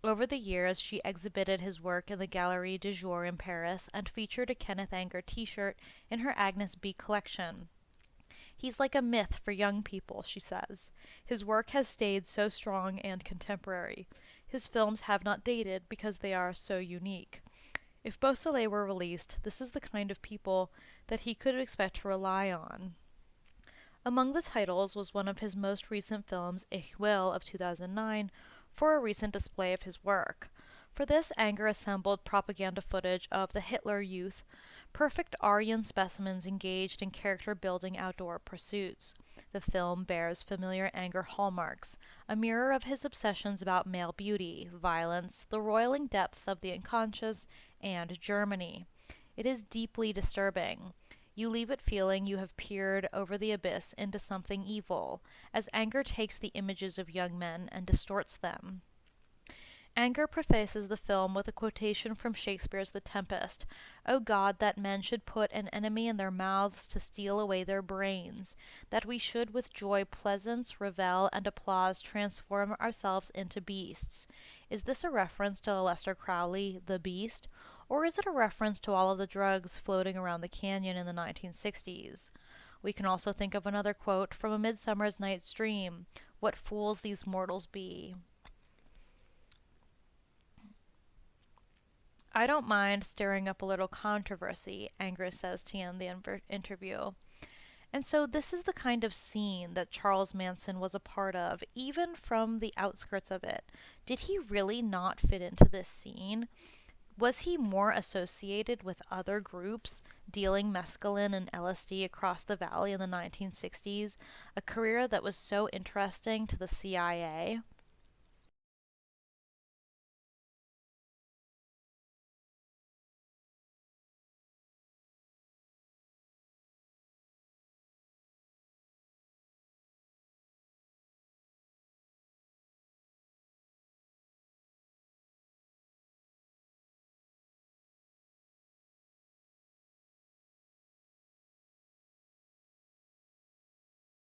Over the years, she exhibited his work in the Galerie du Jour in Paris and featured a Kenneth Anger t-shirt in her Agnes B collection. He's like a myth for young people, she says. His work has stayed so strong and contemporary. His films have not dated because they are so unique. If Beausoleil were released, this is the kind of people that he could expect to rely on. Among the titles was one of his most recent films, Ich Will, of 2009, for a recent display of his work. For this, Anger assembled propaganda footage of the Hitler Youth, perfect Aryan specimens engaged in character-building outdoor pursuits. The film bears familiar Anger hallmarks, a mirror of his obsessions about male beauty, violence, the roiling depths of the unconscious, and Germany. It is deeply disturbing. You leave it feeling you have peered over the abyss into something evil, as Anger takes the images of young men and distorts them. Anger prefaces the film with a quotation from Shakespeare's The Tempest. "O God, that men should put an enemy in their mouths to steal away their brains, that we should with joy, pleasance, revel, and applause transform ourselves into beasts." Is this a reference to Aleister Crowley, the Beast, or is it a reference to all of the drugs floating around the canyon in the 1960s? We can also think of another quote from A Midsummer's Night's Dream, "What fools these mortals be." "I don't mind stirring up a little controversy," Anger says to end the interview. And so this is the kind of scene that Charles Manson was a part of, even from the outskirts of it. Did he really not fit into this scene? Was he more associated with other groups dealing mescaline and LSD across the valley in the 1960s, a career that was so interesting to the CIA?